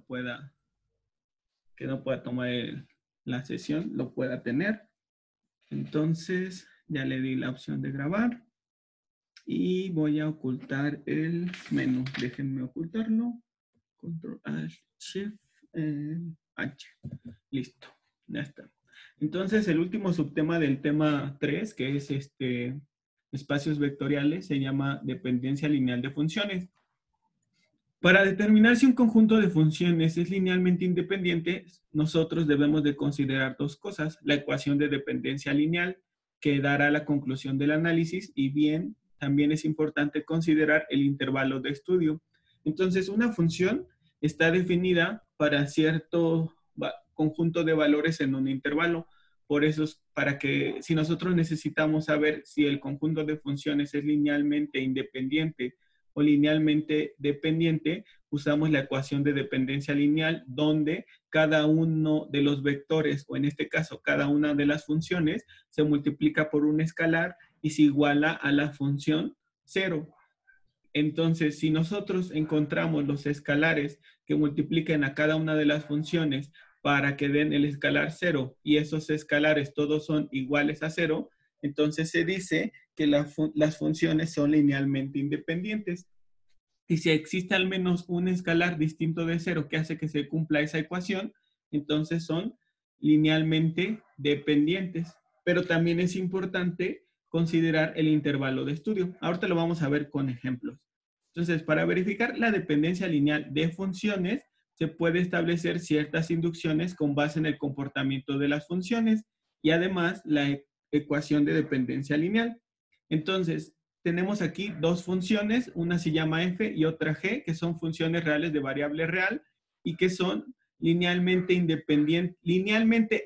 pueda tomar la sesión, lo pueda tener. Entonces, ya le di la opción de grabar. Y voy a ocultar el menú. Déjenme ocultarlo. Control Shift H. Listo. Ya está. Entonces, el último subtema del tema 3, que es espacios vectoriales, se llama dependencia lineal de funciones. Para determinar si un conjunto de funciones es linealmente independiente, nosotros debemos de considerar dos cosas: la ecuación de dependencia lineal, que dará la conclusión del análisis, y bien, también es importante considerar el intervalo de estudio. Entonces, una función está definida para cierto conjunto de valores en un intervalo. Por eso es para que, si nosotros necesitamos saber si el conjunto de funciones es linealmente independiente o linealmente dependiente, usamos la ecuación de dependencia lineal, donde cada uno de los vectores, o en este caso, cada una de las funciones, se multiplica por un escalar y se iguala a la función 0. Entonces, si nosotros encontramos los escalares que multipliquen a cada una de las funciones para que den el escalar 0, y esos escalares todos son iguales a 0, entonces se dice que las funciones son linealmente independientes. Y si existe al menos un escalar distinto de 0 que hace que se cumpla esa ecuación, entonces son linealmente dependientes. Pero también es importante considerar el intervalo de estudio. Ahorita lo vamos a ver con ejemplos. Entonces, para verificar la dependencia lineal de funciones, se puede establecer ciertas inducciones con base en el comportamiento de las funciones y además la ecuación de dependencia lineal. Entonces, tenemos aquí dos funciones, una se llama f y otra g, que son funciones reales de variable real y que son linealmente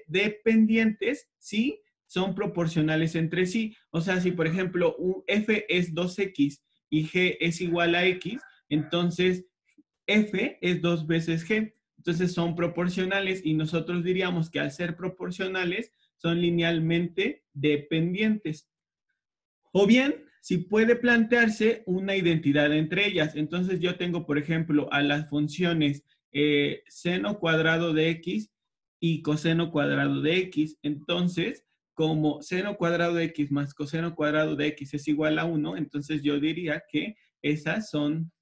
dependientes si son proporcionales entre sí. O sea, si por ejemplo f es 2x y g es igual a x, entonces f es 2 veces g. Entonces son proporcionales y nosotros diríamos que al ser proporcionales son linealmente dependientes. O bien, si puede plantearse una identidad entre ellas. Entonces yo tengo, por ejemplo, a las funciones seno cuadrado de x y coseno cuadrado de x. Entonces, como seno cuadrado de x más coseno cuadrado de x es igual a 1, entonces yo diría que esas son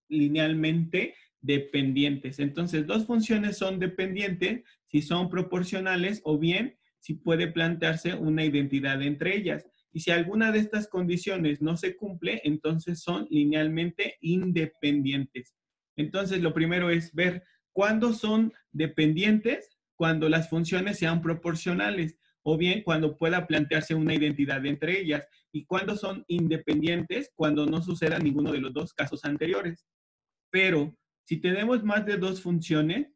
linealmente dependientes. Entonces, dos funciones son dependientes si son proporcionales o bien si puede plantearse una identidad entre ellas. Y si alguna de estas condiciones no se cumple, entonces son linealmente independientes. Entonces, lo primero es ver cuándo son dependientes, cuando las funciones sean proporcionales, o bien cuando pueda plantearse una identidad entre ellas. Y cuándo son independientes, cuando no suceda ninguno de los dos casos anteriores. Pero si tenemos más de dos funciones,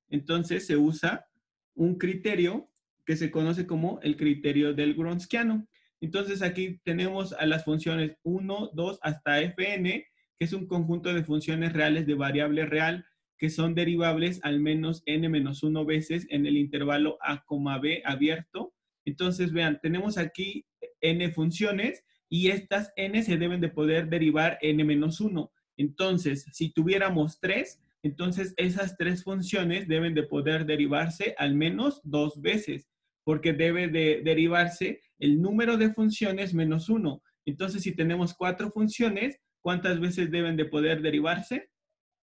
entonces se usa un criterio que se conoce como el criterio del Gronskiano. Entonces aquí tenemos a las funciones 1, 2 hasta fn, que es un conjunto de funciones reales de variable real que son derivables al menos n-1 veces en el intervalo a, b abierto. Entonces vean, tenemos aquí n funciones y estas n se deben de poder derivar n-1. Entonces, si tuviéramos 3, entonces esas 3 funciones deben de poder derivarse al menos 2 veces, porque debe de derivarse el número de funciones menos 1. Entonces, si tenemos 4 funciones, ¿cuántas veces deben de poder derivarse?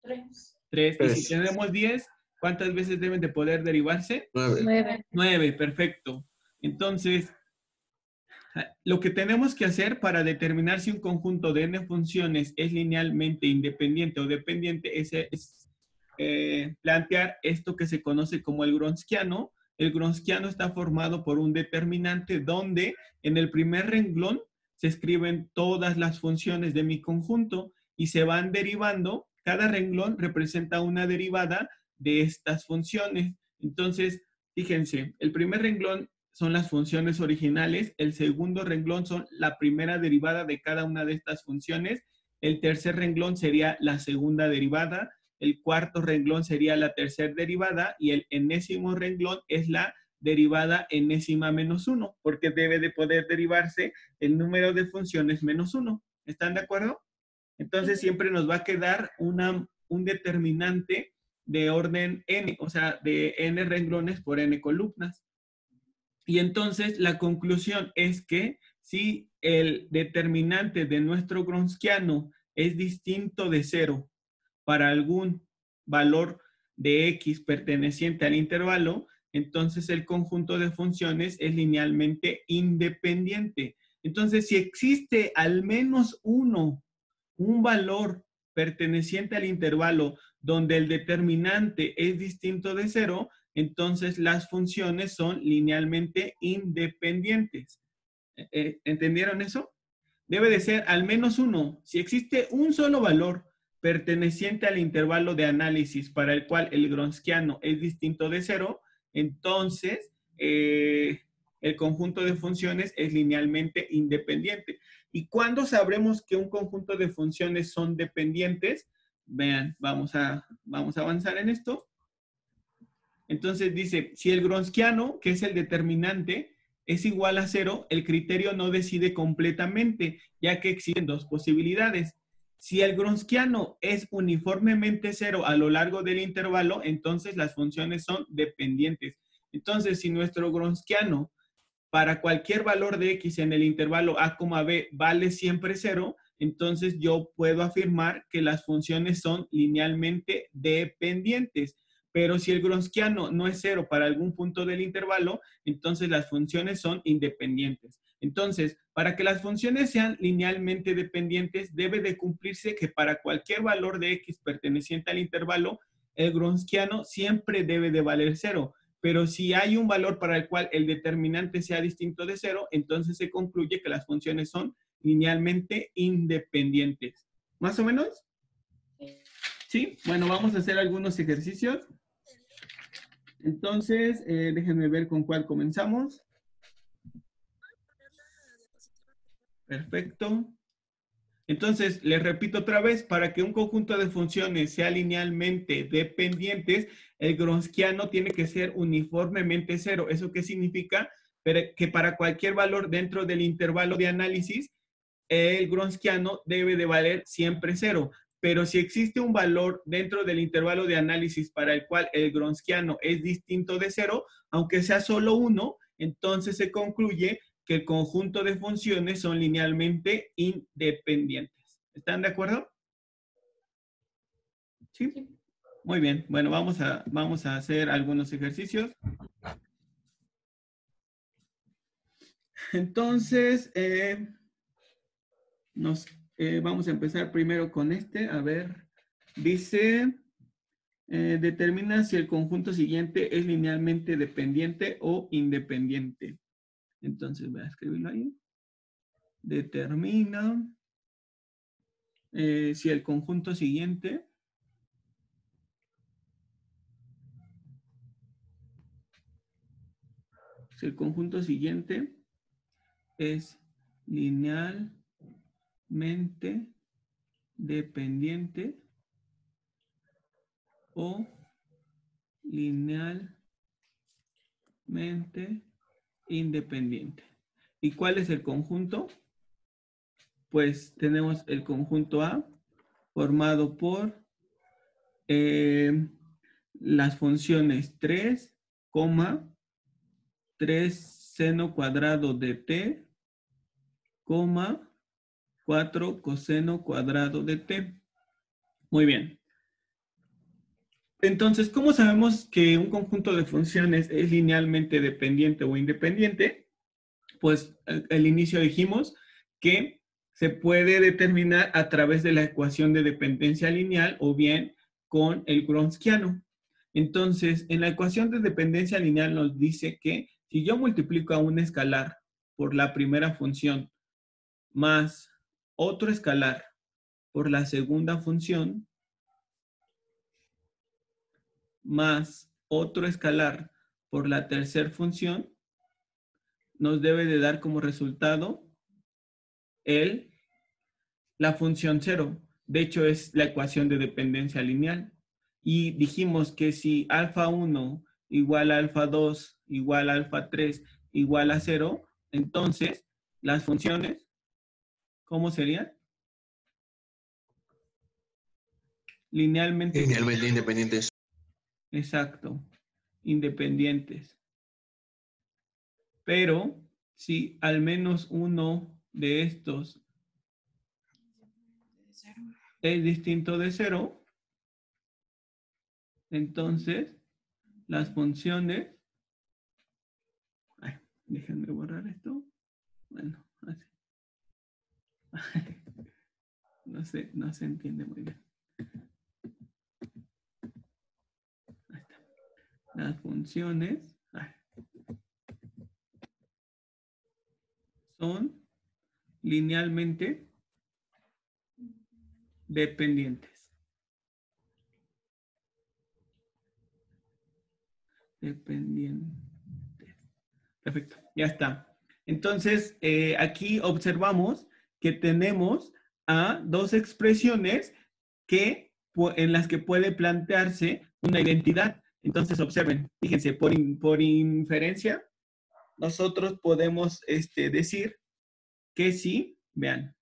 3. 3. Y si tenemos 10, ¿cuántas veces deben de poder derivarse? 9. 9, perfecto. Entonces, lo que tenemos que hacer para determinar si un conjunto de n funciones es linealmente independiente o dependiente es plantear esto que se conoce como el Gronskiano. El Gronskiano está formado por un determinante donde en el primer renglón se escriben todas las funciones de mi conjunto y se van derivando. Cada renglón representa una derivada de estas funciones. Entonces, fíjense, el primer renglón son las funciones originales, el segundo renglón son la primera derivada de cada una de estas funciones, el tercer renglón sería la segunda derivada, el cuarto renglón sería la tercera derivada y el enésimo renglón es la derivada enésima menos 1, porque debe de poder derivarse el número de funciones menos 1. ¿Están de acuerdo? Entonces siempre nos va a quedar un determinante de orden n, o sea, de n renglones por n columnas. Y entonces la conclusión es que si el determinante de nuestro Gronskiano es distinto de 0 para algún valor de x perteneciente al intervalo, entonces el conjunto de funciones es linealmente independiente. Entonces, si existe al menos un valor perteneciente al intervalo donde el determinante es distinto de 0, entonces las funciones son linealmente independientes. ¿Entendieron eso? Debe de ser al menos uno. Si existe un solo valor perteneciente al intervalo de análisis para el cual el Gronskiano es distinto de 0, entonces el conjunto de funciones es linealmente independiente. ¿Y cuándo sabremos que un conjunto de funciones son dependientes? Vean, vamos a avanzar en esto. Entonces dice, si el Gronskiano, que es el determinante, es igual a 0, el criterio no decide completamente, ya que existen dos posibilidades. Si el Gronskiano es uniformemente 0 a lo largo del intervalo, entonces las funciones son dependientes. Entonces, si nuestro Gronskiano para cualquier valor de x en el intervalo a, b vale siempre 0, entonces yo puedo afirmar que las funciones son linealmente dependientes. Pero si el Gronskiano no es 0 para algún punto del intervalo, entonces las funciones son independientes. Entonces, para que las funciones sean linealmente dependientes, debe de cumplirse que para cualquier valor de x perteneciente al intervalo, el Gronskiano siempre debe de valer 0. Pero si hay un valor para el cual el determinante sea distinto de 0, entonces se concluye que las funciones son linealmente independientes. ¿Más o menos? ¿Sí? Bueno, vamos a hacer algunos ejercicios. Entonces, déjenme ver con cuál comenzamos. Perfecto. Entonces, les repito otra vez, para que un conjunto de funciones sea linealmente dependientes, el Gronskiano tiene que ser uniformemente 0. ¿Eso qué significa? Que para cualquier valor dentro del intervalo de análisis, el Gronskiano debe de valer siempre 0. Pero si existe un valor dentro del intervalo de análisis para el cual el Gronskiano es distinto de 0, aunque sea solo 1, entonces se concluye que el conjunto de funciones son linealmente independientes. ¿Están de acuerdo? ¿Sí? Muy bien. Bueno, vamos a hacer algunos ejercicios. Entonces, vamos a empezar primero con este. A ver, dice, determina si el conjunto siguiente es linealmente dependiente o independiente. Entonces, voy a escribirlo ahí. Determina si el conjunto siguiente es linealmente dependiente o linealmente independiente. ¿Y cuál es el conjunto? Pues tenemos el conjunto A formado por las funciones 3, 3 seno cuadrado de t, 4 coseno cuadrado de t. Muy bien. Entonces, ¿cómo sabemos que un conjunto de funciones es linealmente dependiente o independiente? Pues al inicio dijimos que se puede determinar a través de la ecuación de dependencia lineal o bien con el Gronskiano. Entonces, en la ecuación de dependencia lineal nos dice que si yo multiplico a un escalar por la primera función más otro escalar por la segunda función más otro escalar por la tercera función, nos debe de dar como resultado la función 0. De hecho, es la ecuación de dependencia lineal. Y dijimos que si alfa 1 igual a alfa 2 igual a alfa 3 igual a 0, entonces las funciones, ¿cómo serían? Linealmente independientes. Exacto. Independientes. Pero si al menos uno de estos es distinto de cero, entonces las funciones... Ay, déjenme borrar esto. Bueno, así. No se entiende muy bien. Ahí está. Las funciones son linealmente dependientes. Dependientes. Perfecto, ya está. Entonces, aquí observamos que tenemos a dos expresiones en las que puede plantearse una identidad. Entonces, observen, fíjense, por inferencia, nosotros podemos decir que sí, vean,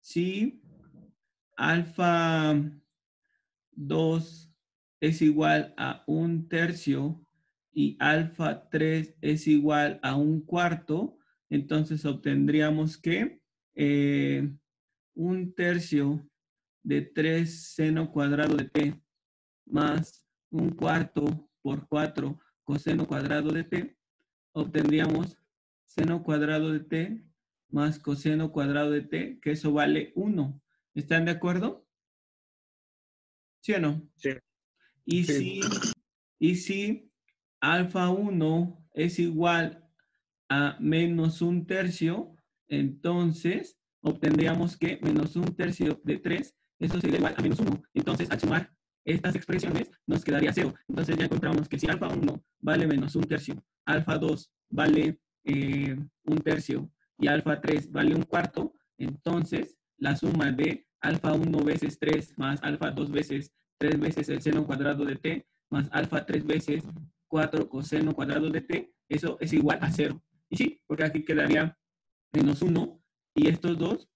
si alfa 2 es igual a 1/3 y alfa 3 es igual a 1/4, entonces obtendríamos que 1/3 de 3 seno cuadrado de t más 1/4 por 4 coseno cuadrado de t, obtendríamos seno cuadrado de t más coseno cuadrado de t, que eso vale 1. ¿Están de acuerdo? ¿Sí o no? Sí. Y Sí. si alfa 1 es igual a menos 1/3, entonces obtendríamos que menos 1/3 de 3, eso sería igual a menos 1. Entonces, al sumar estas expresiones, nos quedaría 0. Entonces, ya encontramos que si alfa 1 vale menos 1/3, alfa 2 vale 1/3 y alfa 3 vale 1/4, entonces la suma de alfa 1 veces 3 más alfa 2 veces 3 veces el seno cuadrado de t más alfa 3 veces 4 coseno cuadrado de t, eso es igual a 0. Y sí, porque aquí quedaría menos 1 y estos dos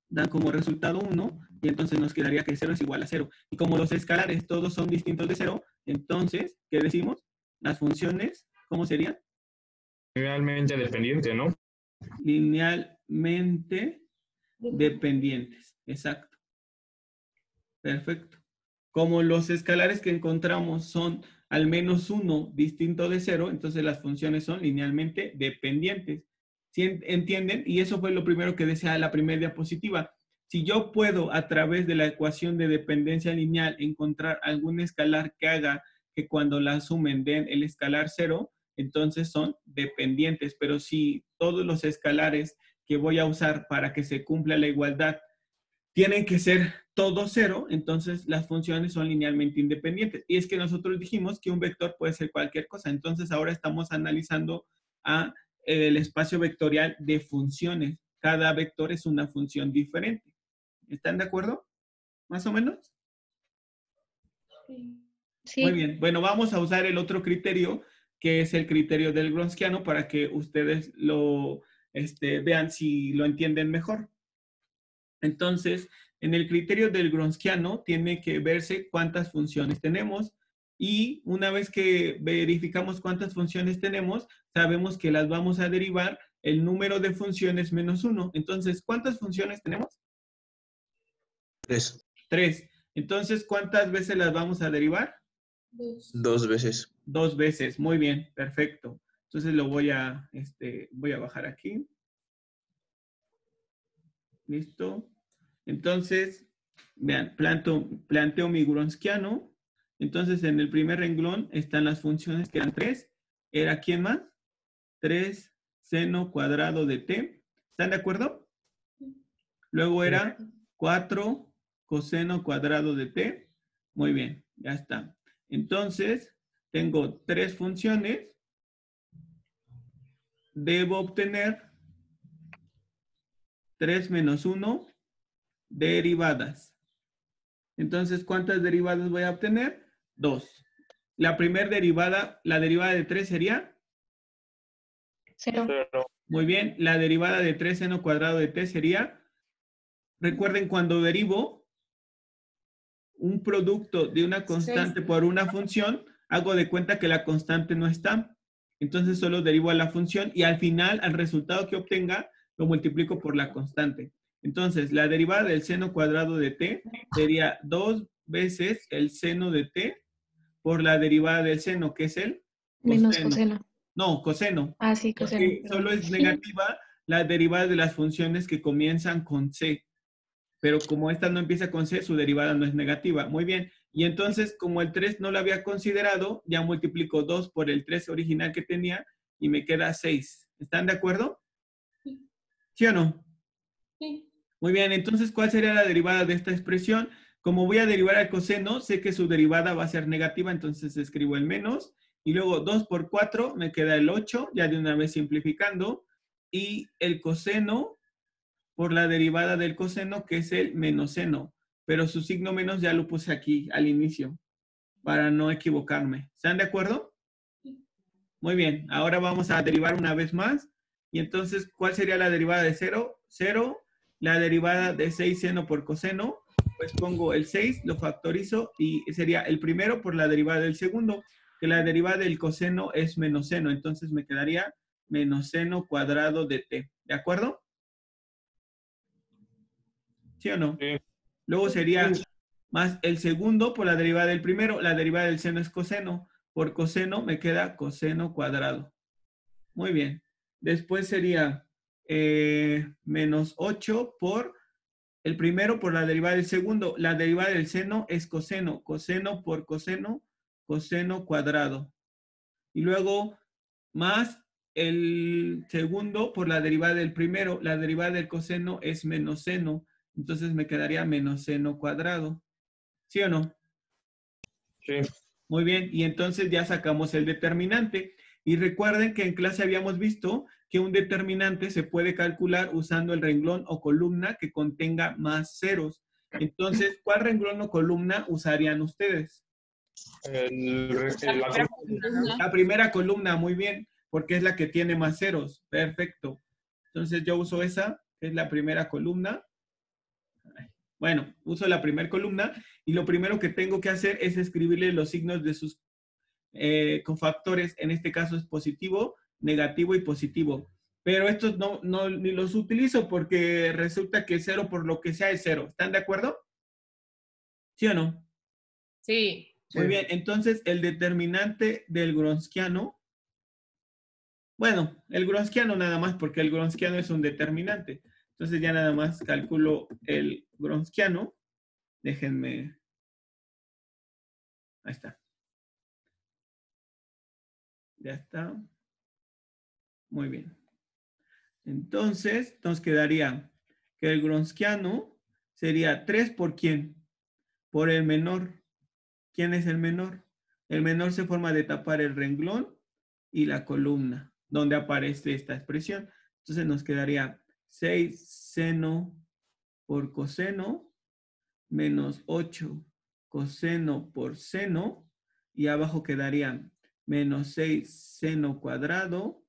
dan como resultado 1 y entonces nos quedaría que 0 es igual a 0. Y como los escalares todos son distintos de 0, entonces, ¿qué decimos? Las funciones, ¿cómo serían? Realmente dependiente, ¿no? Linealmente dependientes. Exacto. Perfecto. Como los escalares que encontramos son al menos uno distinto de 0, entonces las funciones son linealmente dependientes. ¿Sí entienden? Y eso fue lo primero que decía la primera diapositiva. Si yo puedo a través de la ecuación de dependencia lineal encontrar algún escalar que haga que cuando la sumen den el escalar 0, entonces son dependientes. Pero si todos los escalares que voy a usar para que se cumpla la igualdad tienen que ser todo 0, entonces las funciones son linealmente independientes. Y es que nosotros dijimos que un vector puede ser cualquier cosa. Entonces ahora estamos analizando el espacio vectorial de funciones. Cada vector es una función diferente. ¿Están de acuerdo? ¿Más o menos? Sí. Muy bien. Bueno, vamos a usar el otro criterio, que es el criterio del Gronskiano, para que ustedes lo vean si lo entienden mejor. Entonces, en el criterio del Gronskiano tiene que verse cuántas funciones tenemos y una vez que verificamos cuántas funciones tenemos, sabemos que las vamos a derivar el número de funciones menos 1. Entonces, ¿cuántas funciones tenemos? 3. 3. Entonces, ¿cuántas veces las vamos a derivar? 2 veces. 2 veces. Muy bien, perfecto. Entonces lo voy a bajar aquí. Listo. Entonces, vean, planteo mi Gronskiano. Entonces, en el primer renglón están las funciones que eran 3. ¿Era quién más? 3 seno cuadrado de t. ¿Están de acuerdo? Luego era 4 coseno cuadrado de t. Muy bien, ya está. Entonces, tengo 3 funciones. Debo obtener 3 menos 1 derivadas. Entonces, ¿cuántas derivadas voy a obtener? 2. La primera derivada, la derivada de 3 sería 0. Muy bien, la derivada de 3 seno cuadrado de t sería, recuerden cuando derivo, un producto de una constante por una función, hago de cuenta que la constante no está. Entonces solo derivo a la función y al final, al resultado que obtenga, lo multiplico por la constante. Entonces, la derivada del seno cuadrado de t sería 2 veces el seno de t por la derivada del seno, que es el Menos coseno. coseno. No, coseno. Ah, sí, coseno. Porque solo es negativa la derivada de las funciones que comienzan con c. Pero como esta no empieza con c, su derivada no es negativa. Muy bien. Y entonces, como el 3 no lo había considerado, ya multiplico 2 por el 3 original que tenía y me queda 6. ¿Están de acuerdo? ¿Sí o no? Sí. Muy bien, entonces, ¿cuál sería la derivada de esta expresión? Como voy a derivar al coseno, sé que su derivada va a ser negativa, entonces escribo el menos. Y luego 2 por 4 me queda el 8, ya de una vez simplificando. Y el coseno por la derivada del coseno, que es el menos seno. Pero su signo menos ya lo puse aquí al inicio, para no equivocarme. ¿Están de acuerdo? Muy bien, ahora vamos a derivar una vez más. Y entonces, ¿cuál sería la derivada de 0? 0. La derivada de 6 seno por coseno, pues pongo el 6, lo factorizo y sería el primero por la derivada del segundo, que la derivada del coseno es menos seno. Entonces me quedaría menos seno cuadrado de t. ¿De acuerdo? ¿Sí o no? Sí. Luego sería más el segundo por la derivada del primero. La derivada del seno es coseno. Por coseno me queda coseno cuadrado. Muy bien. Después sería menos 8 por el primero por la derivada del segundo. La derivada del seno es coseno. Coseno por coseno, coseno cuadrado. Y luego más el segundo por la derivada del primero. La derivada del coseno es menos seno. Entonces me quedaría menos seno cuadrado. ¿Sí o no? Sí. Muy bien, y entonces ya sacamos el determinante. Y recuerden que en clase habíamos visto que un determinante se puede calcular usando el renglón o columna que contenga más ceros. Entonces, ¿cuál renglón o columna usarían ustedes? La primera columna, muy bien, porque es la que tiene más ceros. Perfecto. Entonces yo uso esa, que es la primera columna. Bueno, uso la primera columna y lo primero que tengo que hacer es escribirle los signos de sus cofactores. En este caso es positivo, negativo y positivo. Pero estos no ni los utilizo porque resulta que 0 por lo que sea es 0. ¿Están de acuerdo? ¿Sí o no? Sí. Muy bien, entonces el determinante del Gronskiano, bueno, el Gronskiano nada más porque el Gronskiano es un determinante. Entonces ya nada más calculo el Gronskiano. Déjenme. Ahí está. Ya está. Muy bien. Entonces, nos quedaría que el Gronskiano sería 3 por quién? Por el menor. ¿Quién es el menor? El menor se forma de tapar el renglón y la columna, donde aparece esta expresión. Entonces nos quedaría 6 seno por coseno menos 8 coseno por seno y abajo quedaría menos 6 seno cuadrado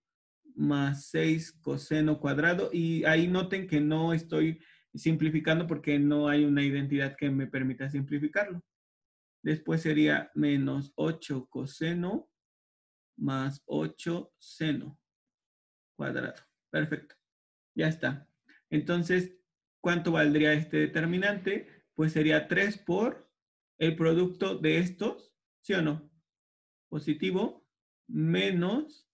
más 6 coseno cuadrado y ahí noten que no estoy simplificando porque no hay una identidad que me permita simplificarlo. Después sería menos 8 coseno más 8 seno cuadrado. Perfecto. Ya está. Entonces, ¿cuánto valdría este determinante? Pues sería 3 por el producto de estos, ¿sí o no? Positivo menos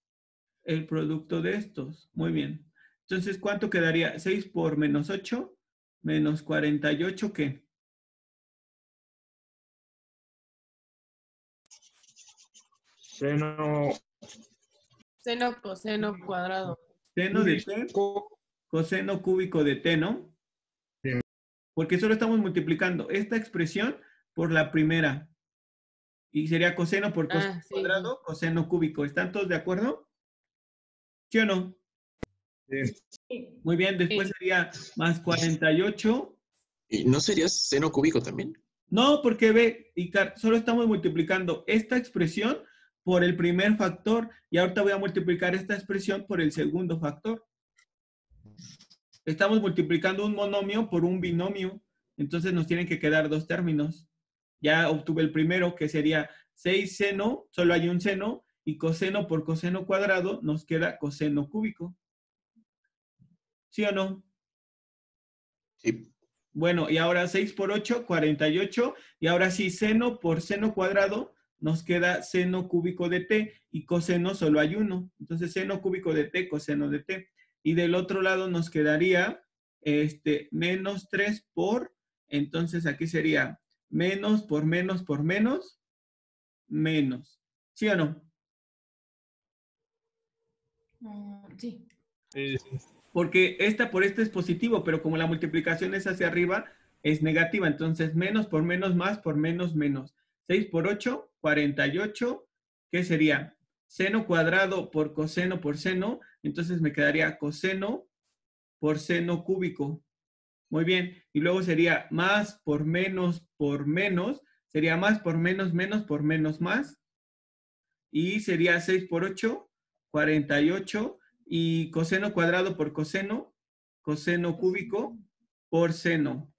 el producto de estos. Muy bien. Entonces, ¿cuánto quedaría? 6 por menos 8, menos 48, ¿qué? Seno. Seno, coseno, cuadrado. Seno de t, coseno cúbico de t, ¿no? Sí. Porque solo estamos multiplicando esta expresión por la primera. Y sería coseno por coseno cuadrado, coseno cúbico. ¿Están todos de acuerdo? ¿Sí o no? Sí. Muy bien, después sería más 48. ¿Y no sería seno cúbico también? No, porque ve, Icar, solo estamos multiplicando esta expresión por el primer factor y ahorita voy a multiplicar esta expresión por el segundo factor. Estamos multiplicando un monomio por un binomio, entonces nos tienen que quedar dos términos. Ya obtuve el primero, que sería 6 seno, solo hay un seno, y coseno por coseno cuadrado nos queda coseno cúbico. ¿Sí o no? Sí. Bueno, y ahora 6 por 8, 48. Y ahora sí, seno por seno cuadrado nos queda seno cúbico de t. Y coseno solo hay uno. Entonces, seno cúbico de t, coseno de t. Y del otro lado nos quedaría menos 3 por, entonces aquí sería menos por menos por menos, menos. ¿Sí o no? Sí. Sí. Porque esta por esta es positivo, pero como la multiplicación es hacia arriba, es negativa. Entonces, menos por menos, más por menos, menos. 6 por 8, 48. ¿Qué sería? Seno cuadrado por seno. Entonces me quedaría coseno por seno cúbico. Muy bien. Y luego sería más por menos. Sería más por menos, menos por menos, más. Y sería 6 por 8, 48. Y coseno cuadrado por coseno cúbico por seno.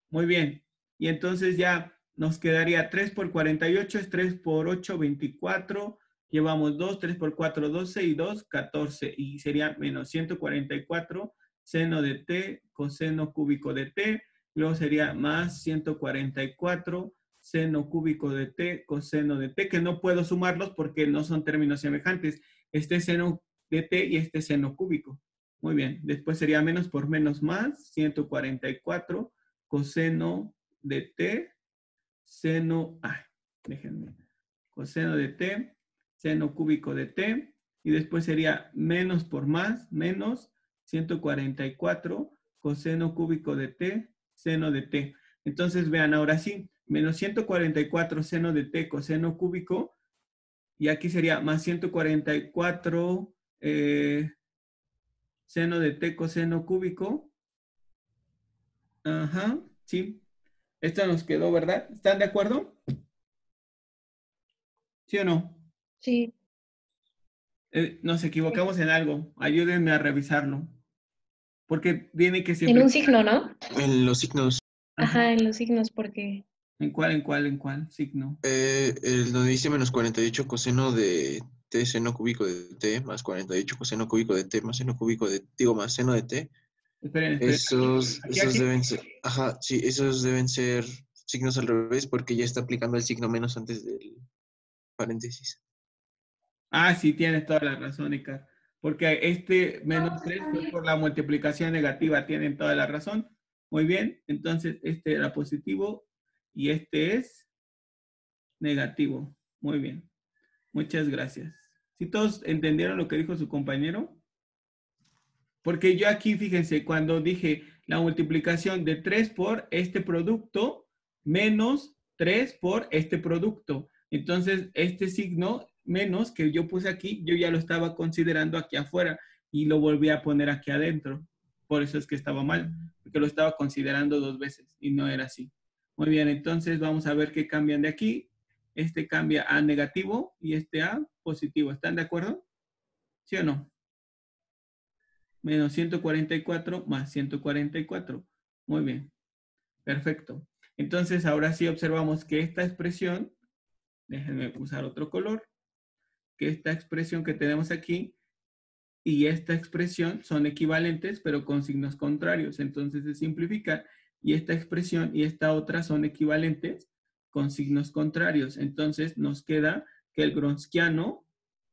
Muy bien. Y entonces ya nos quedaría 3 por 48, es 3 por 8, 24. Llevamos 2, 3 por 4, 12 y 2, 14. Y sería menos 144 seno de t, coseno cúbico de t. Luego sería más 144 seno cúbico de t, coseno de t, que no puedo sumarlos porque no son términos semejantes. Este seno de t y este seno cúbico. Muy bien. Después sería menos por menos más, 144 coseno de t, seno, déjenme, coseno de t, seno cúbico de t, y después sería menos por más, menos 144 coseno cúbico de t, seno de t. Entonces vean, ahora sí, menos 144 seno de t, coseno cúbico, y aquí sería más 144 seno de t, coseno cúbico. Ajá, sí. Esto nos quedó, ¿verdad? ¿Están de acuerdo? ¿Sí o no? Sí. Nos equivocamos en algo. Ayúdenme a revisarlo. Porque tiene que En un simplificar. signo, ¿no? En los signos, Ajá. Ajá, en los signos, porque ¿En cuál signo? donde dice menos 48 coseno de t seno cúbico de t más 48 coseno cúbico de t más seno cúbico de, digo, más seno de t. Esperen. Esos Aquí. deben ser, ajá, sí, esos deben ser signos al revés porque ya está aplicando el signo menos antes del paréntesis. Sí, tienes toda la razón, Icar. Porque este menos 3 fue por la multiplicación negativa. Tienen toda la razón. Muy bien. Entonces, este era positivo y este es negativo. Muy bien. Muchas gracias. ¿Sí todos entendieron lo que dijo su compañero? Porque yo aquí, fíjense, cuando dije la multiplicación de 3 por este producto menos 3 por este producto. Entonces, este signo menos que yo puse aquí, yo ya lo estaba considerando aquí afuera y lo volví a poner aquí adentro. Por eso es que estaba mal, porque lo estaba considerando dos veces y no era así. Muy bien, entonces vamos a ver qué cambian de aquí. Este cambia a negativo y este a positivo. ¿Están de acuerdo? ¿Sí o no? Menos 144 más 144. Muy bien. Perfecto. Entonces, ahora sí observamos que esta expresión, déjenme usar otro color, que esta expresión que tenemos aquí y esta expresión son equivalentes, pero con signos contrarios. Entonces, se simplifica y esta expresión y esta otra son equivalentes con signos contrarios. Entonces, nos queda que el gronskiano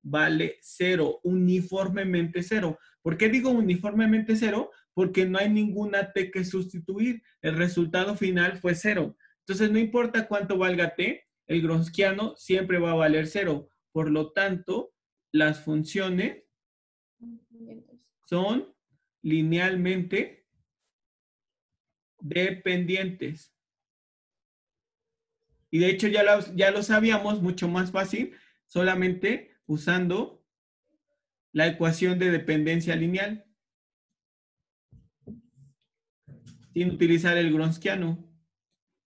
vale 0, uniformemente 0. ¿Por qué digo uniformemente 0? Porque no hay ninguna t que sustituir. El resultado final fue 0. Entonces, no importa cuánto valga t, el gronskiano siempre va a valer 0. Por lo tanto, las funciones son linealmente dependientes. Y de hecho ya lo sabíamos mucho más fácil, solamente usando la ecuación de dependencia lineal, sin utilizar el gronskiano.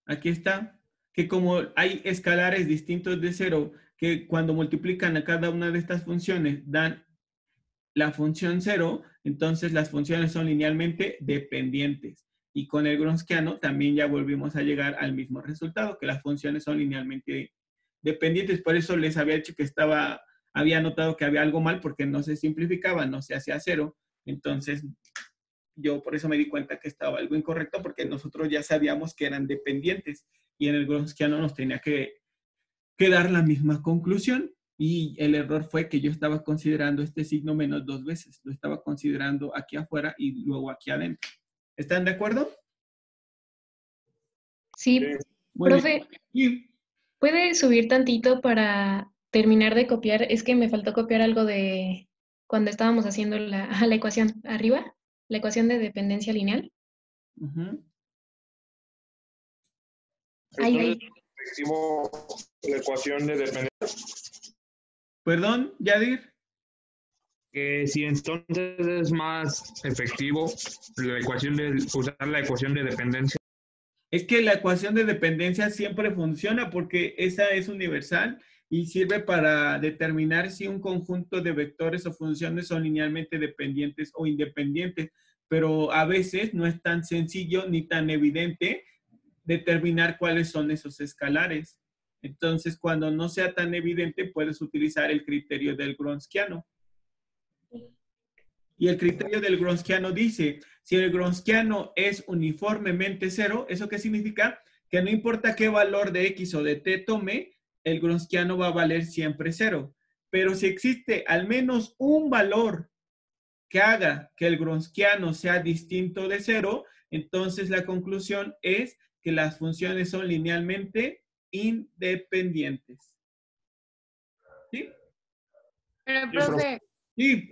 Aquí está, que como hay escalares distintos de 0, que cuando multiplican a cada una de estas funciones dan la función 0, entonces las funciones son linealmente dependientes. Y con el Gronskiano también ya volvimos a llegar al mismo resultado, que las funciones son linealmente dependientes. Por eso les había dicho que había notado que había algo mal porque no se simplificaba, no se hacía cero. Entonces, yo por eso me di cuenta que estaba algo incorrecto porque nosotros ya sabíamos que eran dependientes y en el Gronskiano nos tenía que dar la misma conclusión. Y el error fue que yo estaba considerando este signo menos 2 veces. Lo estaba considerando aquí afuera y luego aquí adentro. ¿Están de acuerdo? Sí, Muy bien. profe, Y ¿puede subir tantito para terminar de copiar? Es que me faltó copiar algo de cuando estábamos haciendo la ecuación arriba, la ecuación de dependencia lineal. ujú. Ahí, Entonces, ahí. efectivo la ecuación de dependencia. Perdón, Yadir. Que si entonces es más efectivo usar la ecuación de dependencia. Es que la ecuación de dependencia siempre funciona porque esa es universal y sirve para determinar si un conjunto de vectores o funciones son linealmente dependientes o independientes, pero a veces no es tan sencillo ni tan evidente determinar cuáles son esos escalares. Entonces, cuando no sea tan evidente, puedes utilizar el criterio del Gronskiano. Y el criterio del Gronskiano dice, si el Gronskiano es uniformemente cero, ¿eso qué significa? Que no importa qué valor de X o de T tome, el Gronskiano va a valer siempre cero. Pero si existe al menos un valor que haga que el Gronskiano sea distinto de cero, entonces la conclusión es que las funciones son linealmente independientes. ¿Sí? Pero, Sí, profe. profe, Sí.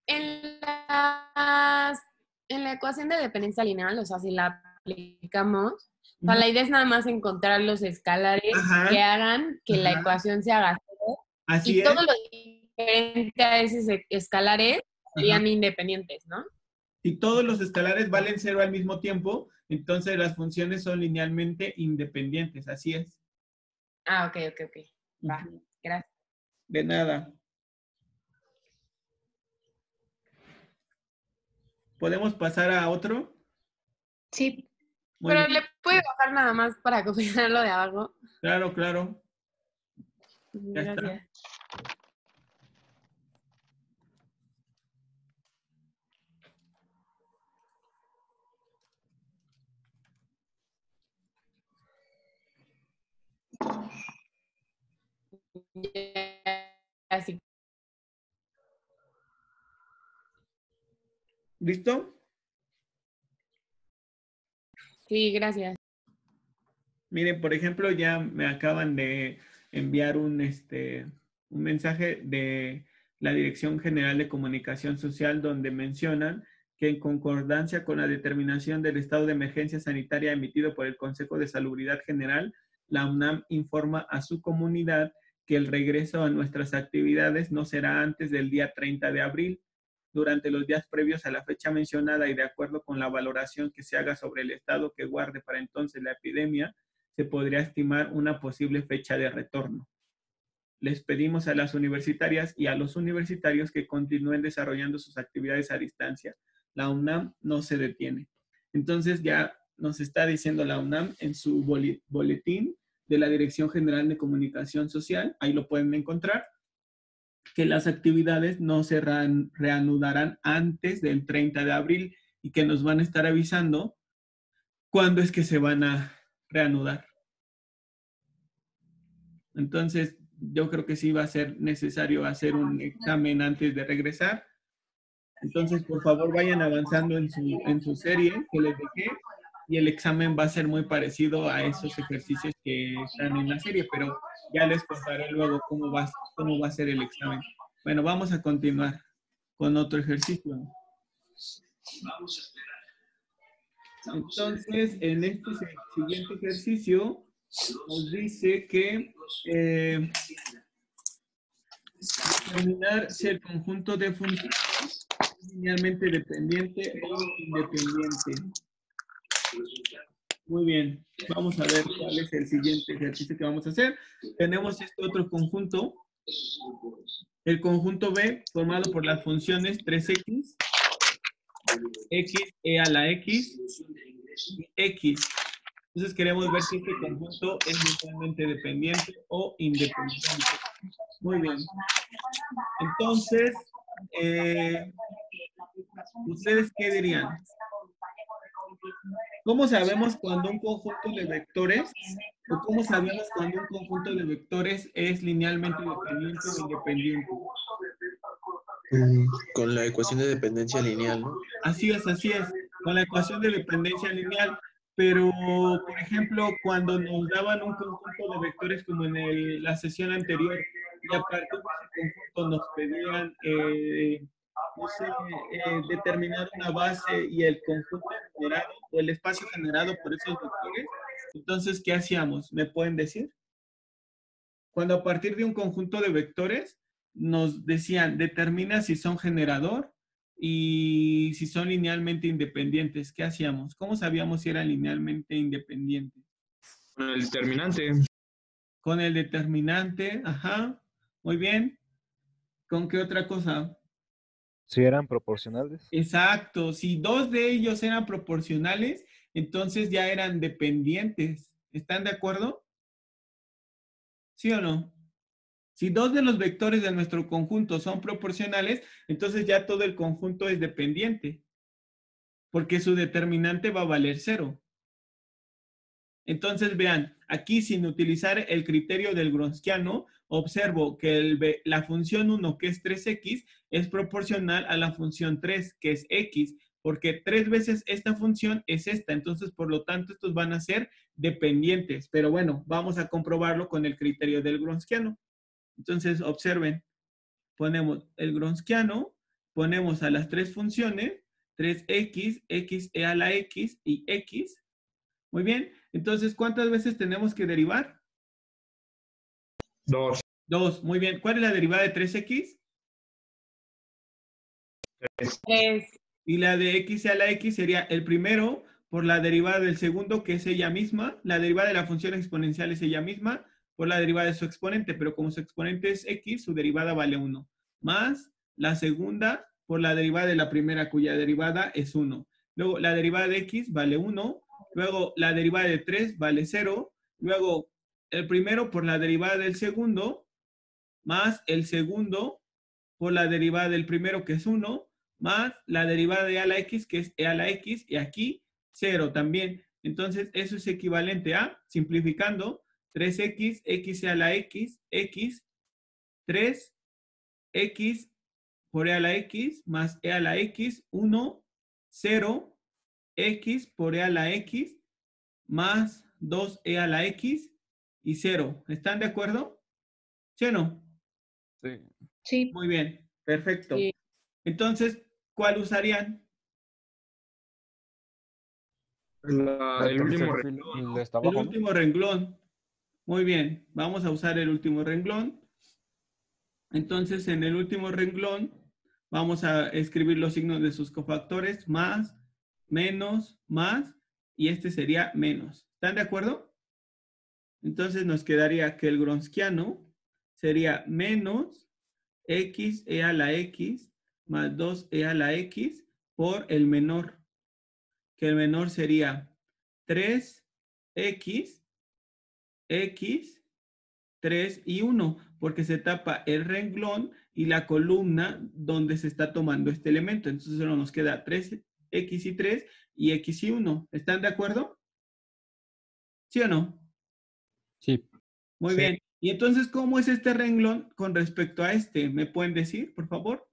en la ecuación de dependencia lineal, o sea, si la aplicamos, o sea, la idea es nada más encontrar los escalares Ajá. que hagan que la Ajá. ecuación se haga cero, Así y es. todo lo diferente a esos escalares serían Ajá. independientes, ¿no? Si todos los escalares valen cero al mismo tiempo, entonces las funciones son linealmente independientes. Así es. Ah, ok. Va, Ujú. gracias. De nada. ¿Podemos pasar a otro? Sí, Muy Pero bien. le puede bajar nada más para copiar lo de abajo. Claro, claro. Ya está. Gracias. Así. ¿Listo? Sí, gracias. Miren, por ejemplo, ya me acaban de enviar un mensaje de la Dirección General de Comunicación Social donde mencionan que en concordancia con la determinación del estado de emergencia sanitaria emitido por el Consejo de Salubridad General, la UNAM informa a su comunidad que el regreso a nuestras actividades no será antes del día 30 de abril. Durante los días previos a la fecha mencionada y de acuerdo con la valoración que se haga sobre el estado que guarde para entonces la epidemia, se podría estimar una posible fecha de retorno. Les pedimos a las universitarias y a los universitarios que continúen desarrollando sus actividades a distancia. La UNAM no se detiene. Entonces ya nos está diciendo la UNAM en su boletín de la Dirección General de Comunicación Social, ahí lo pueden encontrar, que las actividades no se reanudarán antes del 30 de abril y que nos van a estar avisando cuándo es que se van a reanudar. Entonces, yo creo que sí va a ser necesario hacer un examen antes de regresar. Entonces, por favor, vayan avanzando en su serie que les dejé y el examen va a ser muy parecido a esos ejercicios que están en la serie, pero ya les contaré luego cómo va a ser el examen. Bueno, vamos a continuar con otro ejercicio. Entonces, en este siguiente ejercicio, nos dice que determinar si el conjunto de funciones es linealmente dependiente o independiente. Muy bien, vamos a ver cuál es el siguiente ejercicio que vamos a hacer. Tenemos este otro conjunto, el conjunto B, formado por las funciones 3x X, E a la X, y X. Entonces queremos ver si este conjunto es mutuamente dependiente o independiente. Muy bien. Entonces, ¿ustedes qué dirían? ¿Cómo sabemos cuando un conjunto de vectores, o cómo sabemos cuando un conjunto de vectores es linealmente dependiente o independiente? Con la ecuación de dependencia lineal, ¿no? Así es, con la ecuación de dependencia lineal. Pero, por ejemplo, cuando nos daban un conjunto de vectores como en la sesión anterior, y a partir de ese conjunto nos pedían, no sé, determinar una base y el conjunto generado, o el espacio generado por esos vectores, entonces, ¿qué hacíamos? ¿Me pueden decir? Cuando a partir de un conjunto de vectores nos decían, determina si son generador y si son linealmente independientes. ¿Qué hacíamos? ¿Cómo sabíamos si eran linealmente independientes? Con el determinante. Con el determinante, ajá, muy bien. ¿Con qué otra cosa? Si eran proporcionales. Exacto, si dos de ellos eran proporcionales, entonces ya eran dependientes. ¿Están de acuerdo? ¿Sí o no? Si dos de los vectores de nuestro conjunto son proporcionales, entonces ya todo el conjunto es dependiente, porque su determinante va a valer 0. Entonces vean, aquí sin utilizar el criterio del Gronskiano, observo que la función 1, que es 3x, es proporcional a la función 3, que es x, porque 3 veces esta función es esta. Entonces, por lo tanto, estos van a ser dependientes. Pero bueno, vamos a comprobarlo con el criterio del Gronskiano. Entonces, observen, ponemos el Gronskiano, ponemos a las tres funciones, 3x, x e a la x y x. Muy bien, entonces, ¿cuántas veces tenemos que derivar? 2. 2, muy bien. ¿Cuál es la derivada de 3x? 3. Y la de x a la x sería el primero por la derivada del segundo, que es ella misma. La derivada de la función exponencial es ella misma por la derivada de su exponente, pero como su exponente es x, su derivada vale 1. Más la segunda por la derivada de la primera, cuya derivada es 1. Luego la derivada de x vale 1. Luego la derivada de 3 vale 0. Luego el primero por la derivada del segundo, más el segundo por la derivada del primero, que es 1, más la derivada de a la x, que es e a la x, y aquí 0 también. Entonces, eso es equivalente a, simplificando, 3x, x e a la x, x, 3, x por e a la x, más e a la x, 1, 0, x por e a la x, más 2e a la x, y 0. ¿Están de acuerdo? ¿Sí o no? Sí. Sí. Muy bien, perfecto. Sí. Entonces, ¿cuál usarían? El último El de hasta El abajo, ¿no? último renglón. Muy bien, vamos a usar el último renglón. Entonces, en el último renglón, vamos a escribir los signos de sus cofactores, más, menos, más, y este sería menos. ¿Están de acuerdo? Entonces, nos quedaría que el Gronskiano sería menos x e a la x más 2e a la x por el menor, que el menor sería 3x, x, 3 y 1, porque se tapa el renglón y la columna donde se está tomando este elemento. Entonces solo nos queda 3x y 3 y x y 1. ¿Están de acuerdo? ¿Sí o no? Sí. Muy Sí. bien. Y entonces, ¿cómo es este renglón con respecto a este? ¿Me pueden decir, por favor?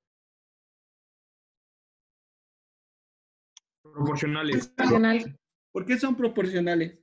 proporcionales. Proporcional. ¿Por qué son proporcionales?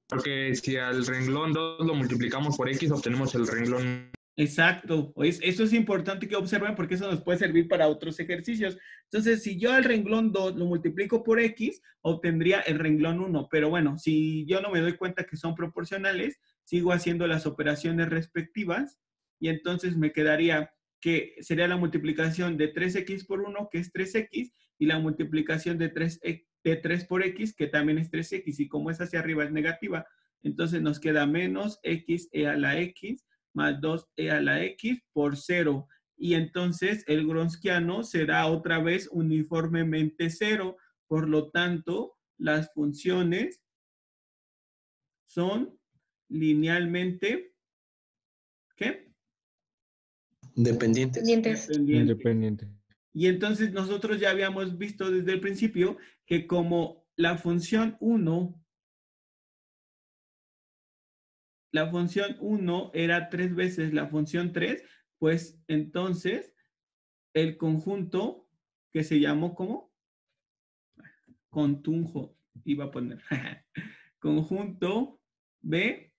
Porque si al renglón 2 lo multiplicamos por x, obtenemos el renglón. Exacto. Eso es importante que observen porque eso nos puede servir para otros ejercicios. Entonces, si yo al renglón 2 lo multiplico por x, obtendría el renglón 1. Pero bueno, si yo no me doy cuenta que son proporcionales, sigo haciendo las operaciones respectivas y entonces me quedaría que sería la multiplicación de 3x por 1, que es 3x, y la multiplicación de 3 por x, que también es 3x, y como es hacia arriba es negativa, entonces nos queda menos x e a la x más 2e a la x por 0. y entonces el gronskiano será otra vez uniformemente 0. Por lo tanto, las funciones son linealmente, ¿qué? Dependientes. Pendientes. Dependientes. Independiente. Y entonces nosotros ya habíamos visto desde el principio que como la función 1 era 3 veces la función 3, pues entonces el conjunto que se llamó como contunjo, iba a poner, conjunto B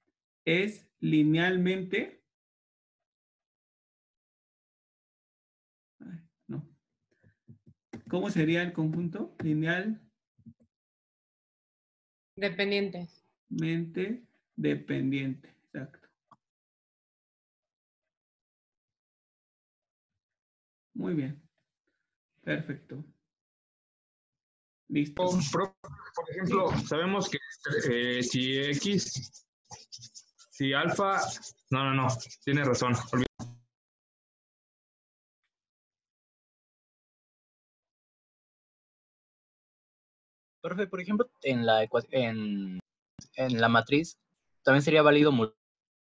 es linealmente, no, ¿cómo sería el conjunto? Linealmente Dependientes. dependiente, exacto. Muy bien, perfecto. Listo. Por ejemplo, sabemos que si X, si alfa, no, tiene razón. Profe, por ejemplo, en la matriz, también sería válido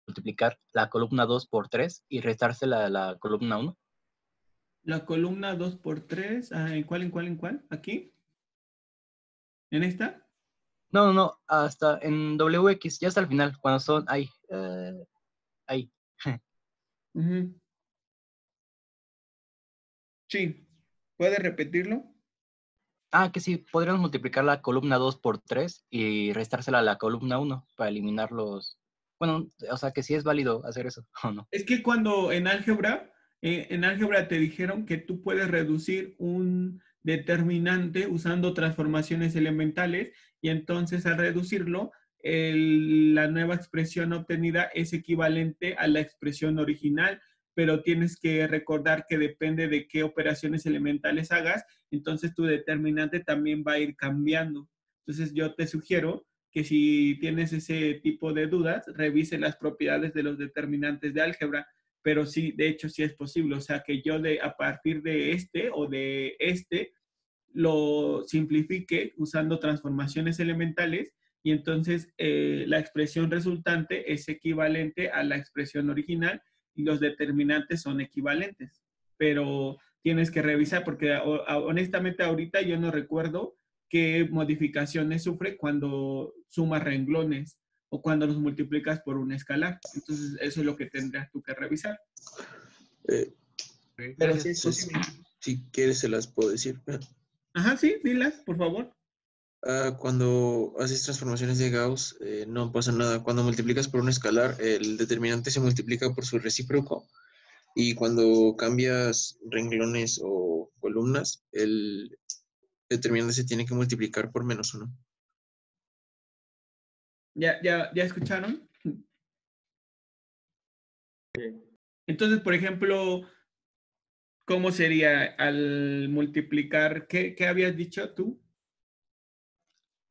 multiplicar la columna 2 por 3 y restársela a la columna 1. La columna 2 por 3, ¿en cuál? ¿Aquí? ¿En esta? No, hasta en WX, ya hasta el final, cuando son ahí. Uh-huh. Sí. ¿Puedes repetirlo? Que sí, podríamos multiplicar la columna 2 por 3 y restársela a la columna 1 para eliminar los... Bueno, o sea que sí es válido hacer eso, ¿o no? Es que cuando en álgebra te dijeron que tú puedes reducir un determinante usando transformaciones elementales y entonces al reducirlo, la nueva expresión obtenida es equivalente a la expresión original, pero tienes que recordar que depende de qué operaciones elementales hagas, entonces tu determinante también va a ir cambiando. Entonces yo te sugiero que si tienes ese tipo de dudas, revise las propiedades de los determinantes de álgebra, pero sí, de hecho sí es posible, o sea que yo a partir de este o de este lo simplifique usando transformaciones elementales y entonces la expresión resultante es equivalente a la expresión original y los determinantes son equivalentes, pero tienes que revisar porque honestamente ahorita yo no recuerdo qué modificaciones sufre cuando sumas renglones o cuando los multiplicas por un escalar. Entonces, eso es lo que tendrás tú que revisar. Pero sí es posible. Si quieres, se las puedo decir. Ajá, sí, dilas, por favor. Cuando haces transformaciones de Gauss, no pasa nada. Cuando multiplicas por un escalar, el determinante se multiplica por su recíproco. Y cuando cambias renglones o columnas, el determinante se tiene que multiplicar por -1. ¿Ya escucharon? Entonces, por ejemplo, ¿cómo sería al multiplicar? ¿Qué habías dicho tú?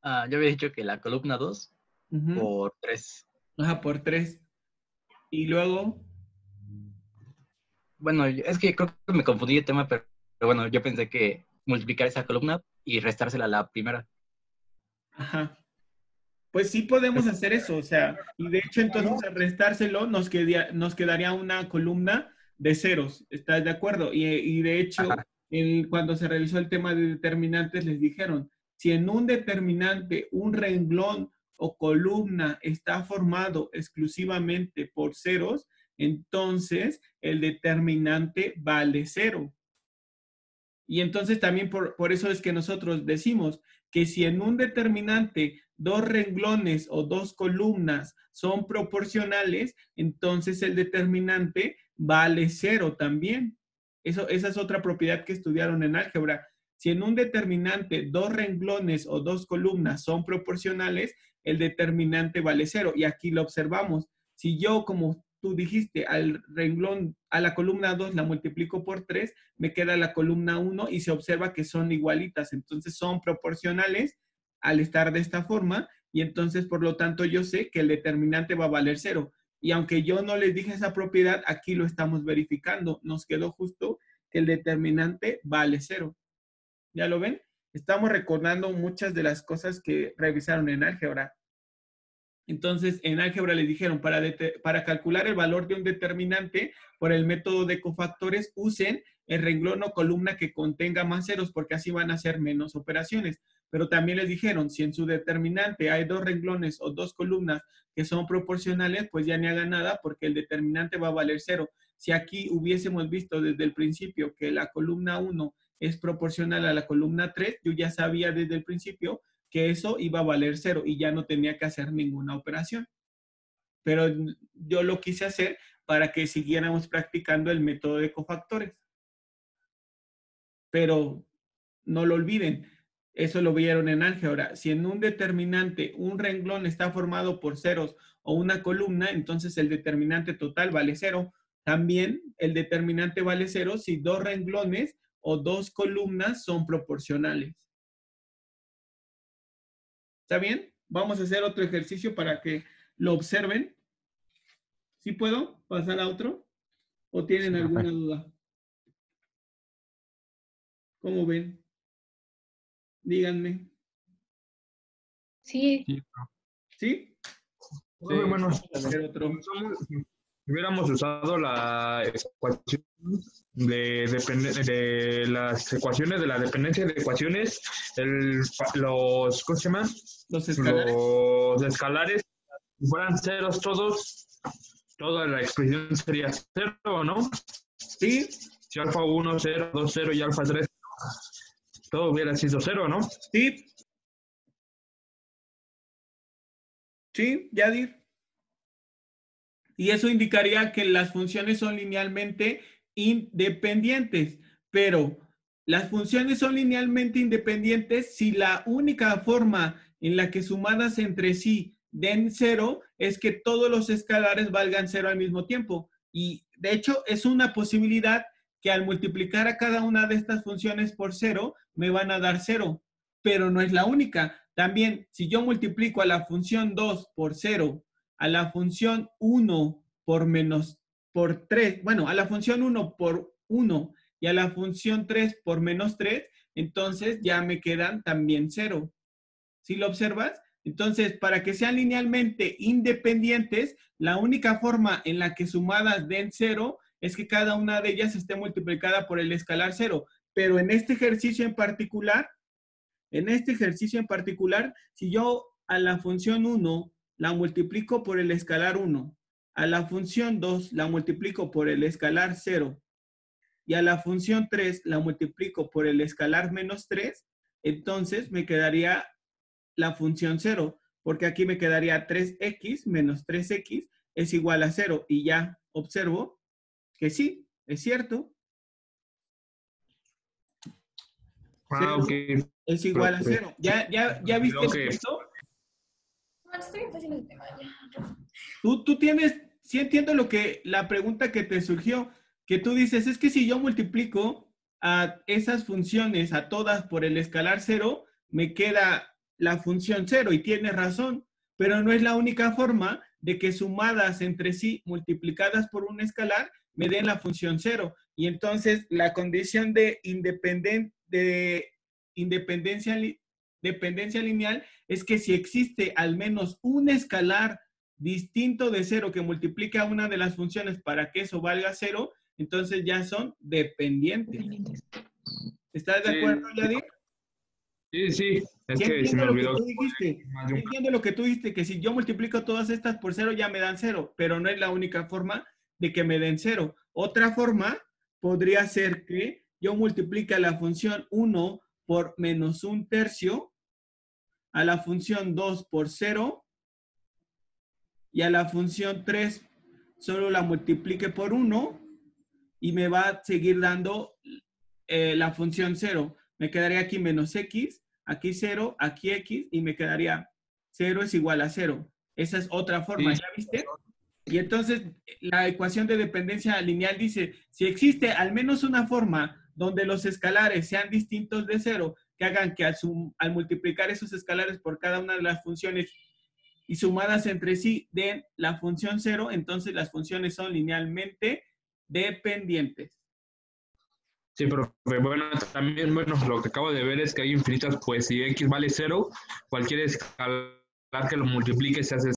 Yo había dicho que la columna 2 por 3. Ajá, por 3. Y luego... Bueno, es que creo que me confundí de tema, pero bueno, yo pensé que multiplicar esa columna y restársela a la primera. Ajá. Pues sí podemos hacer eso, o sea, y de hecho entonces al restárselo nos quedaría una columna de ceros, ¿estás de acuerdo? Y de hecho, cuando se revisó el tema de determinantes les dijeron, si en un determinante un renglón o columna está formado exclusivamente por ceros, entonces el determinante vale 0. Y entonces también por eso es que nosotros decimos que si en un determinante 2 renglones o 2 columnas son proporcionales, entonces el determinante vale 0 también. Esa es otra propiedad que estudiaron en álgebra. Si en un determinante 2 renglones o 2 columnas son proporcionales, el determinante vale 0. Y aquí lo observamos. Si yo, como tú dijiste, al renglón, a la columna 2 la multiplico por 3, me queda la columna 1 y se observa que son igualitas. Entonces son proporcionales al estar de esta forma y entonces por lo tanto yo sé que el determinante va a valer 0. Y aunque yo no les dije esa propiedad, aquí lo estamos verificando. Nos quedó justo que el determinante vale 0. ¿Ya lo ven? Estamos recordando muchas de las cosas que revisaron en álgebra. Entonces, en álgebra les dijeron, para calcular el valor de un determinante por el método de cofactores, usen el renglón o columna que contenga más ceros, porque así van a hacer menos operaciones. Pero también les dijeron, si en su determinante hay 2 renglones o 2 columnas que son proporcionales, pues ya ni hagan nada, porque el determinante va a valer 0. Si aquí hubiésemos visto desde el principio que la columna 1 es proporcional a la columna 3, yo ya sabía desde el principio que eso iba a valer 0 y ya no tenía que hacer ninguna operación. Pero yo lo quise hacer para que siguiéramos practicando el método de cofactores. Pero no lo olviden, eso lo vieron en álgebra. Si en un determinante un renglón está formado por ceros o una columna, entonces el determinante total vale 0. También el determinante vale 0 si 2 renglones o 2 columnas son proporcionales. ¿Está bien? Vamos a hacer otro ejercicio para que lo observen. ¿Sí puedo pasar a otro? ¿O tienen Sí, alguna profe. duda? ¿Cómo ven? Díganme. Sí, Sí, profe. ¿Sí? Muy bueno. Vamos a hacer otro. Hubiéramos usado la ecuación de las ecuaciones de la dependencia de ecuaciones, los, ¿cómo se llaman? Los escalares. Los escalares, si fueran ceros todos, toda la expresión sería 0, ¿no? ¿Sí? Si alfa 1, 0, 2, 0 y alfa 3, todo hubiera sido 0, ¿no? ¿Sí? ¿Sí, Yadir? Y eso indicaría que las funciones son linealmente independientes, pero las funciones son linealmente independientes si la única forma en la que sumadas entre sí den 0 es que todos los escalares valgan 0 al mismo tiempo. Y de hecho es una posibilidad que al multiplicar a cada una de estas funciones por 0 me van a dar 0, pero no es la única. También si yo multiplico a la función 2 por 0, a la función 1 por 3, bueno, a la función 1 por 1 y a la función 3 por menos 3, entonces ya me quedan también 0. ¿Sí lo observas? Entonces, para que sean linealmente independientes, la única forma en la que sumadas den 0 es que cada una de ellas esté multiplicada por el escalar 0. Pero en este ejercicio en particular, si yo a la función 1 la multiplico por el escalar 1, a la función 2 la multiplico por el escalar 0 y a la función 3 la multiplico por el escalar menos 3, entonces me quedaría la función 0, porque aquí me quedaría 3x menos 3x es igual a 0 y ya observo que sí, es cierto. Ah, ok. Es igual a 0. ¿Ya viste el que- punto? Está bien fácil el tema, ya. Tú tienes, sí entiendo la pregunta que te surgió, que tú dices, es que si yo multiplico a esas funciones, a todas por el escalar 0, me queda la función 0 y tienes razón, pero no es la única forma de que sumadas entre sí, multiplicadas por un escalar, me den la función 0. Y entonces la condición de dependencia lineal es que si existe al menos un escalar distinto de 0 que multiplique a una de las funciones para que eso valga 0, entonces ya son dependientes. ¿Estás de acuerdo, Yadir? Sí, es Sí, que se me entiendo lo que olvidó. tú dijiste. Sí, entiendo lo que tú dijiste, que si yo multiplico todas estas por 0 ya me dan 0, pero no es la única forma de que me den 0. Otra forma podría ser que yo multiplique la función 1 por menos 1/3, a la función 2 por 0 y a la función 3 solo la multiplique por 1 y me va a seguir dando la función 0. Me quedaría aquí menos x, aquí 0, aquí x y me quedaría 0 es igual a 0. Esa es otra forma, Sí. ¿ya viste? Y entonces la ecuación de dependencia lineal dice, si existe al menos una forma donde los escalares sean distintos de 0, que hagan que al multiplicar esos escalares por cada una de las funciones y sumadas entre sí den la función 0, entonces las funciones son linealmente dependientes. Sí, profe. Bueno, también, bueno, lo que acabo de ver es que hay infinitas, pues si x vale 0, cualquier escalar que lo multiplique se hace.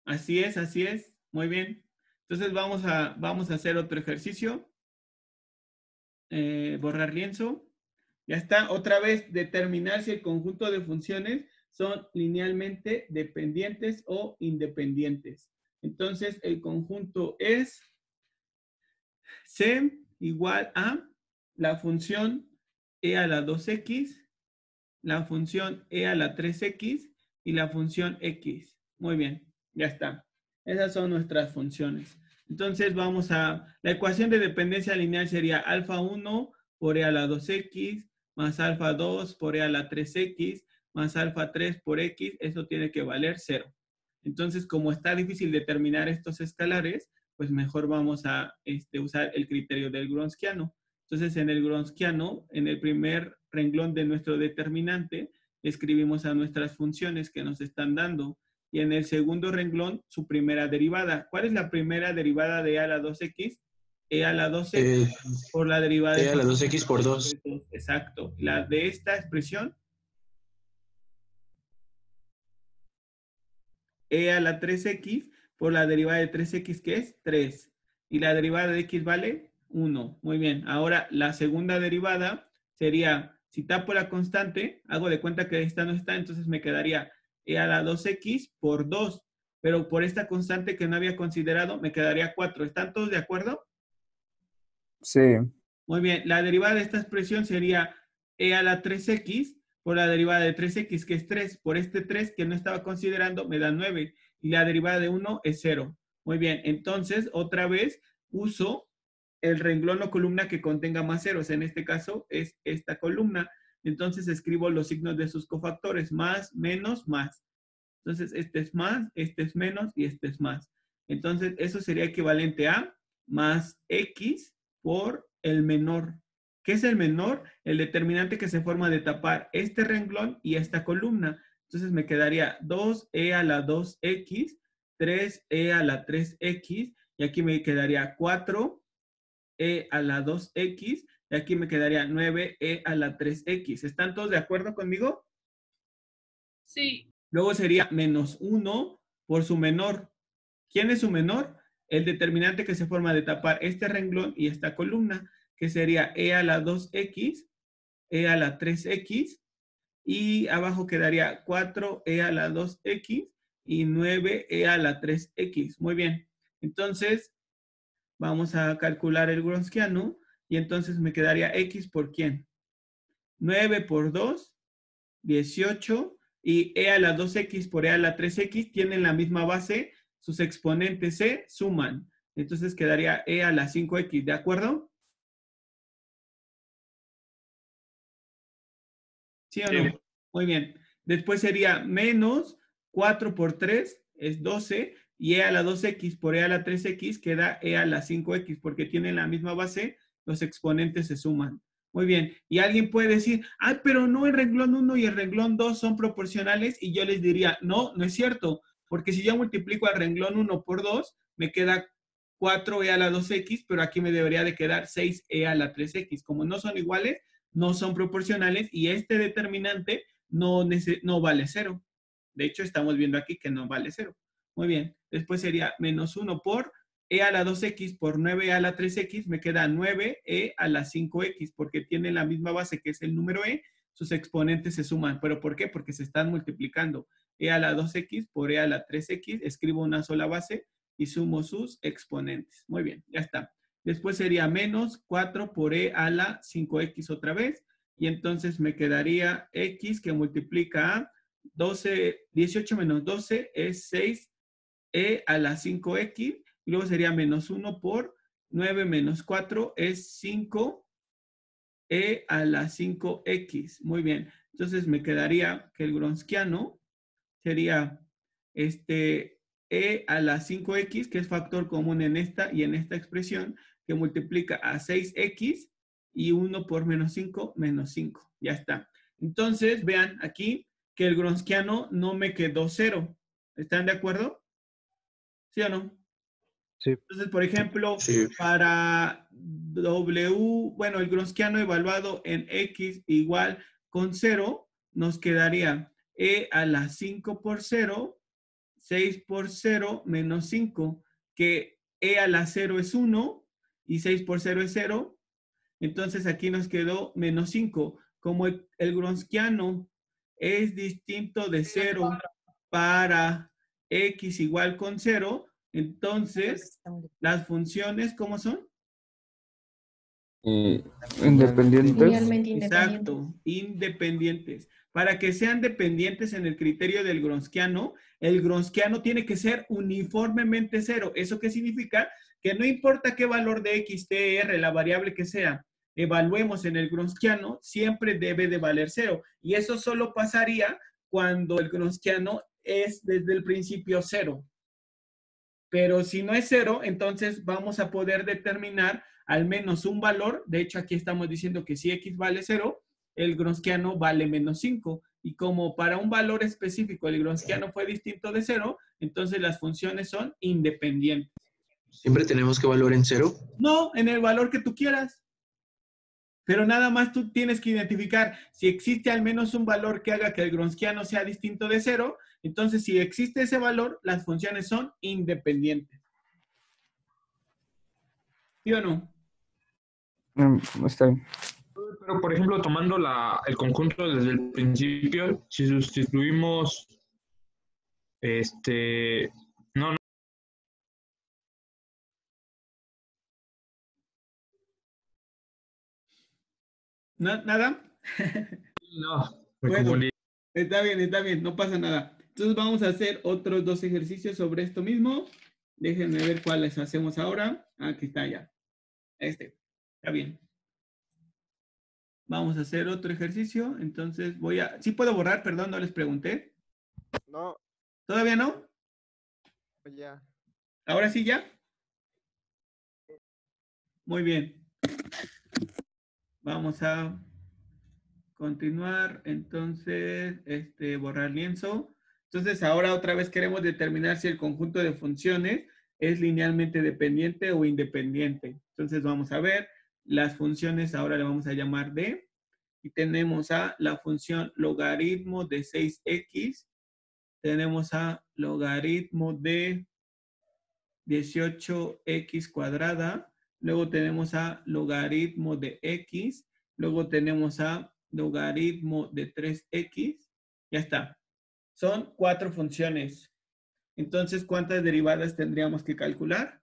Así es, así es. Muy bien. Entonces vamos a hacer otro ejercicio. Borrar lienzo. Ya está. Otra vez, determinar si el conjunto de funciones son linealmente dependientes o independientes. Entonces, el conjunto es C igual a la función e a la 2x, la función e a la 3x y la función x. Muy bien, ya está. Esas son nuestras funciones. Entonces vamos a, la ecuación de dependencia lineal sería alfa 1 por e a la 2x más alfa 2 por e a la 3x más alfa 3 por x. Eso tiene que valer 0. Entonces, como está difícil determinar estos escalares, pues mejor vamos a usar el criterio del Gronskiano. Entonces, en el Gronskiano, en el primer renglón de nuestro determinante, escribimos a nuestras funciones que nos están dando. Y en el segundo renglón, su primera derivada. ¿Cuál es la primera derivada de e a la 2x? E a la 2x por la derivada de E a la 2x por 2. Exacto. La de esta expresión, e a la 3x por la derivada de 3x, que es 3. Y la derivada de x vale 1. Muy bien. Ahora, la segunda derivada sería, si tapo la constante, hago de cuenta que esta no está, entonces me quedaría e a la 2x por 2. Pero por esta constante que no había considerado, me quedaría 4. ¿Están todos de acuerdo? Sí. Muy bien. La derivada de esta expresión sería e a la 3x por la derivada de 3x, que es 3. Por este 3 que no estaba considerando, me da 9. Y la derivada de 1 es 0. Muy bien. Entonces, otra vez, uso el renglón o columna que contenga más ceros. En este caso, es esta columna. Entonces, escribo los signos de sus cofactores. Más, menos, más. Entonces, este es más, este es menos y este es más. Entonces, eso sería equivalente a más x por el menor. ¿Qué es el menor? El determinante que se forma de tapar este renglón y esta columna. Entonces me quedaría 2e a la 2x, 3e a la 3x, y aquí me quedaría 4e a la 2x, y aquí me quedaría 9e a la 3x. ¿Están todos de acuerdo conmigo? Sí. Luego sería menos 1 por su menor. ¿Quién es su menor? El determinante que se forma de tapar este renglón y esta columna, que sería e a la 2x, e a la 3x, y abajo quedaría 4e a la 2x y 9e a la 3x. Muy bien. Entonces, vamos a calcular el Gronskiano, y entonces me quedaría x por ¿quién? 9 por 2, 18, y e a la 2x por e a la 3x tienen la misma base, sus exponentes se suman. Entonces quedaría e a la 5x, ¿de acuerdo? ¿Sí o no? Sí. Muy bien. Después sería menos 4 por 3 es 12, y e a la 2x por e a la 3x queda e a la 5x, porque tienen la misma base, los exponentes se suman. Muy bien. Y alguien puede decir, ah, pero no, el renglón 1 y el renglón 2 son proporcionales, y yo les diría, no, no es cierto, porque si yo multiplico al renglón 1 por 2, me queda 4e a la 2x, pero aquí me debería de quedar 6e a la 3x. Como no son iguales, no son proporcionales, y este determinante no vale 0. De hecho, estamos viendo aquí que no vale 0. Muy bien. Después sería menos 1 por e a la 2x por 9e a la 3x, me queda 9e a la 5x, porque tiene la misma base que es el número e, sus exponentes se suman. ¿Pero por qué? Porque se están multiplicando. E a la 2x por e a la 3x, escribo una sola base y sumo sus exponentes. Muy bien, ya está. Después sería menos 4 por e a la 5x otra vez, y entonces me quedaría x que multiplica a 18 menos 12 es 6e a la 5x, y luego sería menos 1 por 9 menos 4 es 5e a la 5x. Muy bien, entonces me quedaría que el Gronskiano sería e a la 5x, que es factor común en esta y en esta expresión, que multiplica a 6x, y 1 por menos 5, menos 5. Ya está. Entonces, vean aquí que el Gronskiano no me quedó 0. ¿Están de acuerdo? ¿Sí o no? Sí. Entonces, por ejemplo, Sí. para W, bueno, el Gronskiano evaluado en X igual con 0, nos quedaría E a la 5 por 0, 6 por 0 menos 5, que E a la 0 es 1 y 6 por 0 es 0. Entonces aquí nos quedó menos 5. Como el Gronskiano es distinto de 0 para X igual con 0, entonces las funciones, ¿cómo son? Independientes. Linealmente independientes. Exacto, independientes. Para que sean dependientes en el criterio del Gronskiano, el Gronskiano tiene que ser uniformemente 0. ¿Eso qué significa? Que no importa qué valor de X, T, R, la variable que sea, evaluemos en el Gronskiano, siempre debe de valer 0. Y eso solo pasaría cuando el Gronskiano es desde el principio 0. Pero si no es 0, entonces vamos a poder determinar al menos un valor. De hecho, aquí estamos diciendo que si X vale 0, el Gronskiano vale menos 5. Y como para un valor específico el Gronskiano fue distinto de 0, entonces las funciones son independientes. ¿Siempre tenemos que evaluar en 0? No, en el valor que tú quieras. Pero nada más tú tienes que identificar si existe al menos un valor que haga que el Gronskiano sea distinto de 0. Entonces, si existe ese valor, las funciones son independientes. ¿Sí o no? Está bien. Pero, por ejemplo, tomando el conjunto desde el principio, si sustituimos, no, ¿Nada? me Bueno, confundí. está bien, no pasa nada. Entonces vamos a hacer otros 2 ejercicios sobre esto mismo. Déjenme ver cuáles hacemos ahora. Aquí está ya. Está bien. Vamos a hacer otro ejercicio. Entonces ¿Sí puedo borrar? Perdón, no les pregunté. No, ¿Todavía no? ya. ¿Ahora sí ya? Muy bien. Vamos a continuar. Entonces, borrar lienzo. Entonces, ahora otra vez queremos determinar si el conjunto de funciones es linealmente dependiente o independiente. Entonces, vamos a ver. Las funciones ahora le vamos a llamar D. Y tenemos a la función logaritmo de 6x. Tenemos a logaritmo de 18x cuadrada. Luego tenemos a logaritmo de x. Luego tenemos a logaritmo de 3x. Ya está. Son 4 funciones. Entonces, ¿cuántas derivadas tendríamos que calcular?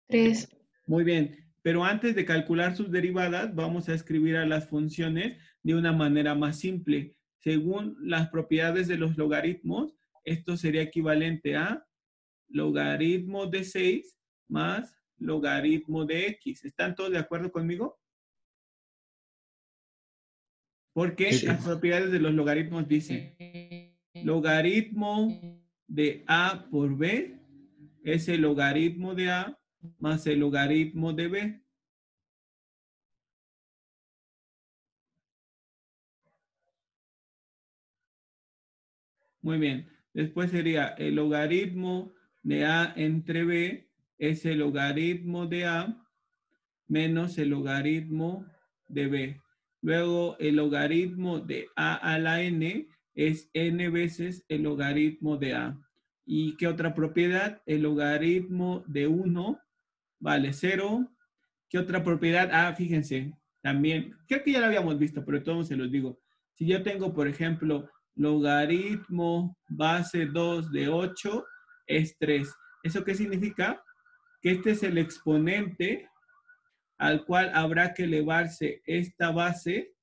3. Muy bien. Pero antes de calcular sus derivadas, vamos a escribir a las funciones de una manera más simple. Según las propiedades de los logaritmos, esto sería equivalente a logaritmo de 6 más logaritmo de x. ¿Están todos de acuerdo conmigo? Porque Sí. las propiedades de los logaritmos dicen logaritmo de a por b es el logaritmo de a más el logaritmo de b. Muy bien. Después sería el logaritmo de a entre b es el logaritmo de a menos el logaritmo de b. Luego el logaritmo de a a la n es n veces el logaritmo de a. ¿Y qué otra propiedad? El logaritmo de 1 vale 0. ¿Qué otra propiedad? Ah, fíjense, también, creo que ya lo habíamos visto, pero todos se los digo. Si yo tengo, por ejemplo, logaritmo base 2 de 8 es 3. ¿Eso qué significa? Que este es el exponente al cual habrá que elevarse esta base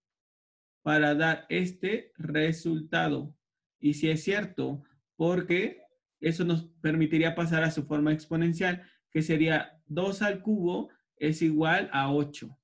para dar este resultado. Y si es cierto, porque eso nos permitiría pasar a su forma exponencial, que sería 2 al cubo es igual a 8.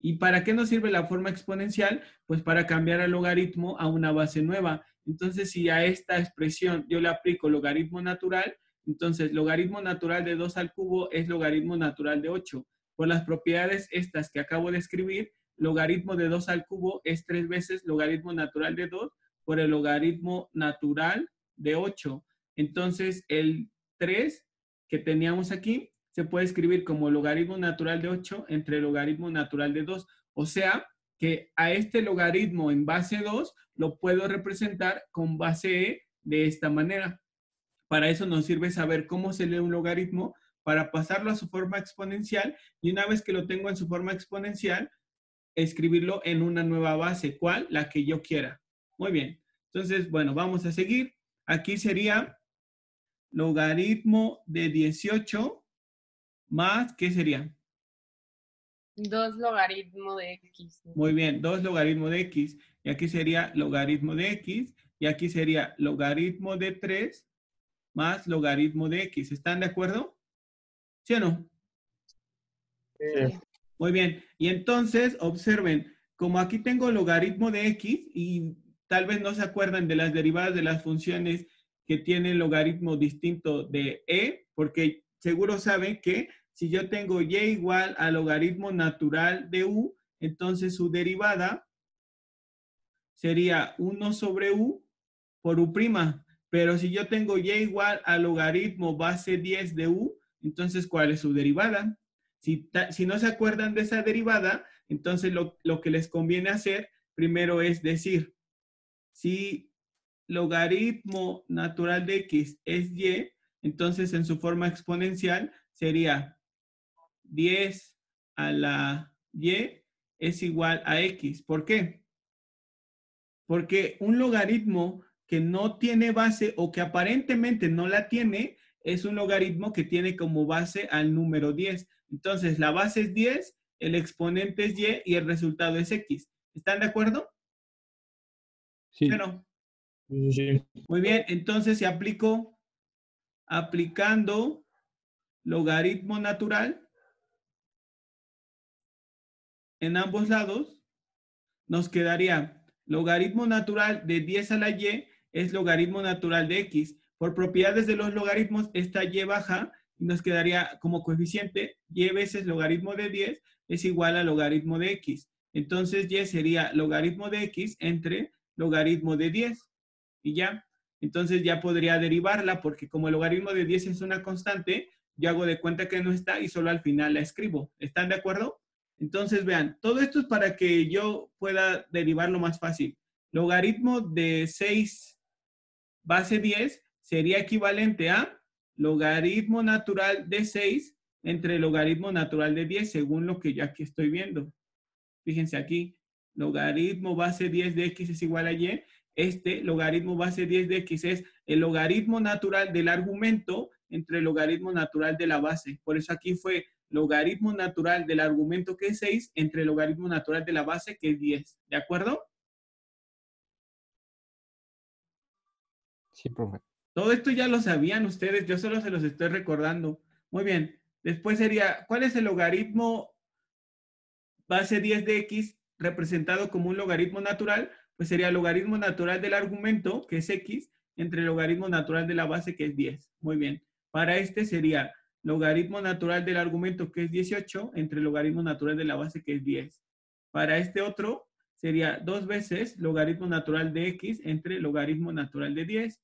¿Y para qué nos sirve la forma exponencial? Pues para cambiar el logaritmo a una base nueva. Entonces, si a esta expresión yo le aplico logaritmo natural, entonces logaritmo natural de 2 al cubo es logaritmo natural de 8. Por las propiedades estas que acabo de escribir, logaritmo de 2 al cubo es 3 veces logaritmo natural de 2 por el logaritmo natural de 8. Entonces, el 3 que teníamos aquí se puede escribir como logaritmo natural de 8 entre logaritmo natural de 2. O sea, que a este logaritmo en base 2 lo puedo representar con base e de esta manera. Para eso nos sirve saber cómo se lee un logaritmo para pasarlo a su forma exponencial y una vez que lo tengo en su forma exponencial, escribirlo en una nueva base. ¿Cuál? La que yo quiera. Muy bien. Entonces, bueno, vamos a seguir. Aquí sería logaritmo de 18 más, ¿qué sería? 2 logaritmo de x. Muy bien, 2 logaritmo de x. Y aquí sería logaritmo de x. Y aquí sería logaritmo de 3 más logaritmo de x. ¿Están de acuerdo? ¿Sí o no? Sí. Muy bien. Y entonces, observen, como aquí tengo logaritmo de x y tal vez no se acuerdan de las derivadas de las funciones que tienen logaritmo distinto de e, porque seguro saben que si yo tengo y igual a logaritmo natural de u, entonces su derivada sería 1 sobre u por u'. Pero si yo tengo y igual a logaritmo base 10 de u, entonces ¿cuál es su derivada? Si no se acuerdan de esa derivada, entonces lo que les conviene hacer primero es decir, si logaritmo natural de x es y, entonces en su forma exponencial sería 10 a la y es igual a x. ¿Por qué? Porque un logaritmo que no tiene base o que aparentemente no la tiene, es un logaritmo que tiene como base al número 10. Entonces, la base es 10, el exponente es y y el resultado es x. ¿Están de acuerdo? Sí. ¿Sí o no? Sí. Muy bien, entonces si aplicando logaritmo natural en ambos lados, nos quedaría logaritmo natural de 10 a la y es logaritmo natural de x. Por propiedades de los logaritmos, esta y baja y nos quedaría como coeficiente y veces logaritmo de 10 es igual a logaritmo de x. Entonces y sería logaritmo de x entre logaritmo de 10 y ya. Entonces ya podría derivarla porque como el logaritmo de 10 es una constante, yo hago de cuenta que no está y solo al final la escribo. ¿Están de acuerdo? Entonces, vean, todo esto es para que yo pueda derivarlo más fácil. Logaritmo de 6 base 10 sería equivalente a logaritmo natural de 6 entre logaritmo natural de 10, según lo que yo aquí estoy viendo. Fíjense aquí, logaritmo base 10 de x es igual a y. Este logaritmo base 10 de x es el logaritmo natural del argumento entre el logaritmo natural de la base. Por eso aquí fue logaritmo natural del argumento que es 6 entre el logaritmo natural de la base que es 10. ¿De acuerdo? Sí, profe. Todo esto ya lo sabían ustedes, yo solo se los estoy recordando. Muy bien. Después sería, ¿cuál es el logaritmo base 10 de x representado como un logaritmo natural? Pues sería el logaritmo natural del argumento, que es x, entre el logaritmo natural de la base, que es 10. Muy bien. Para este sería logaritmo natural del argumento, que es 18, entre el logaritmo natural de la base, que es 10. Para este otro sería 2 veces logaritmo natural de x entre logaritmo natural de 10.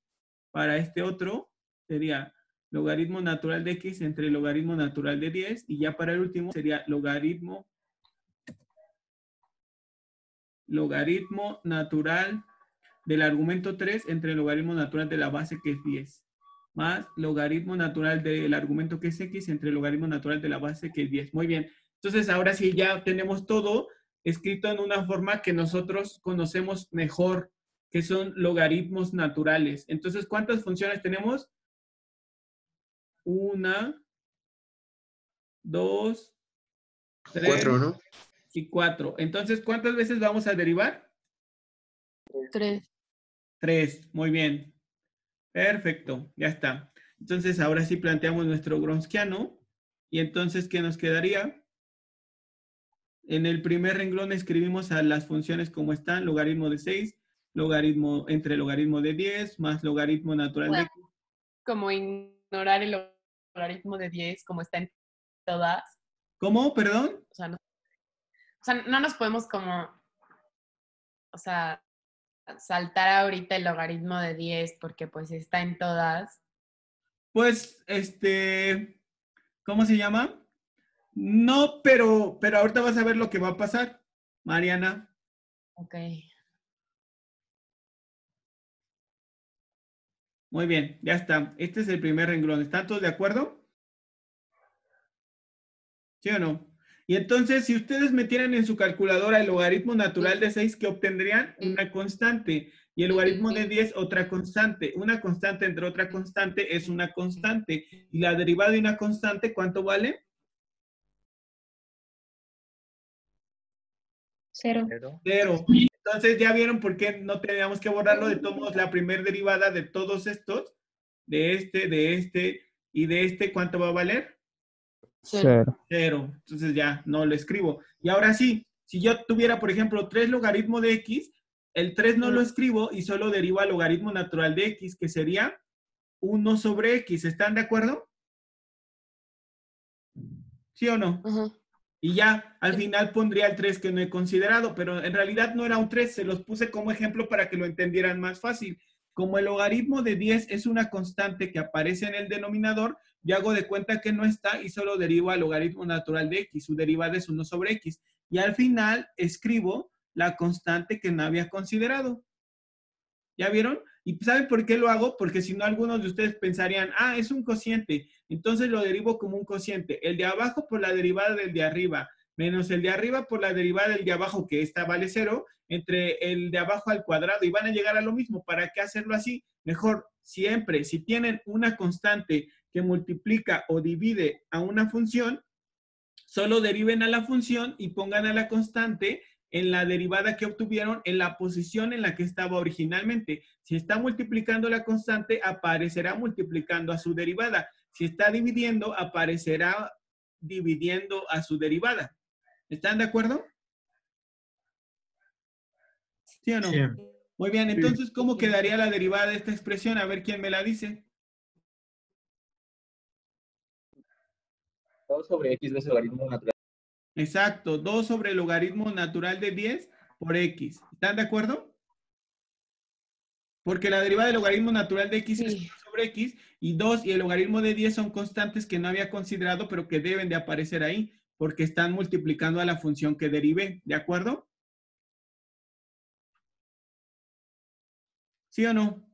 Para este otro sería logaritmo natural de x entre logaritmo natural de 10. Y ya para el último sería logaritmo natural del argumento 3 entre el logaritmo natural de la base, que es 10, más logaritmo natural del argumento, que es x, entre el logaritmo natural de la base, que es 10. Muy bien. Entonces, ahora sí ya tenemos todo escrito en una forma que nosotros conocemos mejor, que son logaritmos naturales. Entonces, ¿cuántas funciones tenemos? 1, 2, 3 4, ¿no? y 4. Entonces, ¿cuántas veces vamos a derivar? 3. 3. Muy bien. Perfecto, ya está. Entonces, ahora sí planteamos nuestro Gronskiano. Y entonces, ¿qué nos quedaría? En el primer renglón escribimos a las funciones como están: logaritmo de 6, logaritmo entre logaritmo de 10, más logaritmo natural de... Como ignorar el logaritmo de 10 como está en todas. ¿Cómo? ¿Perdón? O sea, no nos podemos como, o sea, saltar ahorita el logaritmo de 10 porque pues está en todas. Pues, ¿cómo se llama? No, pero ahorita vas a ver lo que va a pasar, Mariana. Ok. Muy bien, ya está. Este es el primer renglón. ¿Están todos de acuerdo? ¿Sí o no? Y entonces, si ustedes metieran en su calculadora el logaritmo natural de 6, ¿qué obtendrían? Una constante. Y el logaritmo de 10, otra constante. Una constante entre otra constante es una constante. Y la derivada de una constante, ¿cuánto vale? 0. 0. Entonces, ¿ya vieron por qué no teníamos que borrarlo? De todos modos, la primera derivada de todos estos, de este y de este, ¿cuánto va a valer? 0. 0. Entonces ya no lo escribo. Y ahora sí, si yo tuviera, por ejemplo, 3 logaritmo de x, el 3 no lo escribo y solo derivo al logaritmo natural de x, que sería 1 sobre x. ¿Están de acuerdo? ¿Sí o no? Y ya al final pondría el 3 que no he considerado, pero en realidad no era un 3, se los puse como ejemplo para que lo entendieran más fácil. Como el logaritmo de 10 es una constante que aparece en el denominador, yo hago de cuenta que no está y solo derivo al logaritmo natural de x. Su derivada es 1 sobre x. Y al final escribo la constante que no había considerado. ¿Ya vieron? ¿Y saben por qué lo hago? Porque si no, algunos de ustedes pensarían, ah, es un cociente. Entonces lo derivo como un cociente. El de abajo por la derivada del de arriba, menos el de arriba por la derivada del de abajo, que esta vale 0, entre el de abajo al cuadrado. Y van a llegar a lo mismo. ¿Para qué hacerlo así? Mejor, siempre, si tienen una constante que multiplica o divide a una función, solo deriven a la función y pongan a la constante en la derivada que obtuvieron en la posición en la que estaba originalmente. Si está multiplicando la constante, aparecerá multiplicando a su derivada. Si está dividiendo, aparecerá dividiendo a su derivada. ¿Están de acuerdo? ¿Sí o no? Sí. Muy bien, entonces, ¿cómo quedaría la derivada de esta expresión? A ver quién me la dice. 2 sobre x veces logaritmo natural. Exacto, 2 sobre el logaritmo natural de 10 por x. ¿Están de acuerdo? Porque la derivada del logaritmo natural de x es 1 sobre x y 2 y el logaritmo de 10 son constantes que no había considerado, pero que deben de aparecer ahí porque están multiplicando a la función que derivé. ¿De acuerdo? ¿Sí o no?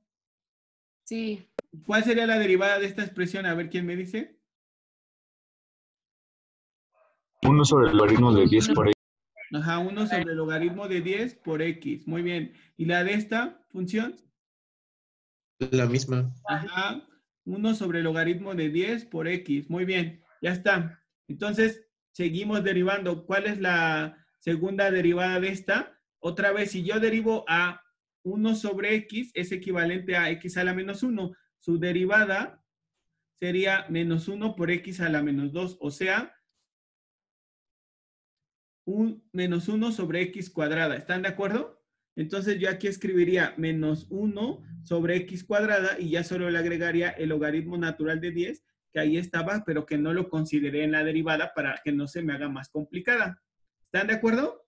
Sí. ¿Cuál sería la derivada de esta expresión? A ver quién me dice. 1 sobre el logaritmo de 10 por x. Ajá, 1 sobre el logaritmo de 10 por x. Muy bien. ¿Y la de esta función? La misma. Ajá, 1 sobre el logaritmo de 10 por x. Muy bien, ya está. Entonces, seguimos derivando. ¿Cuál es la segunda derivada de esta? Otra vez, si yo derivo a 1 sobre x, es equivalente a x a la menos 1. Su derivada sería menos 1 por x a la menos 2. O sea, menos 1 sobre x cuadrada. ¿Están de acuerdo? Entonces yo aquí escribiría menos 1 sobre x cuadrada y ya solo le agregaría el logaritmo natural de 10, que ahí estaba, pero que no lo consideré en la derivada para que no se me haga más complicada. ¿Están de acuerdo?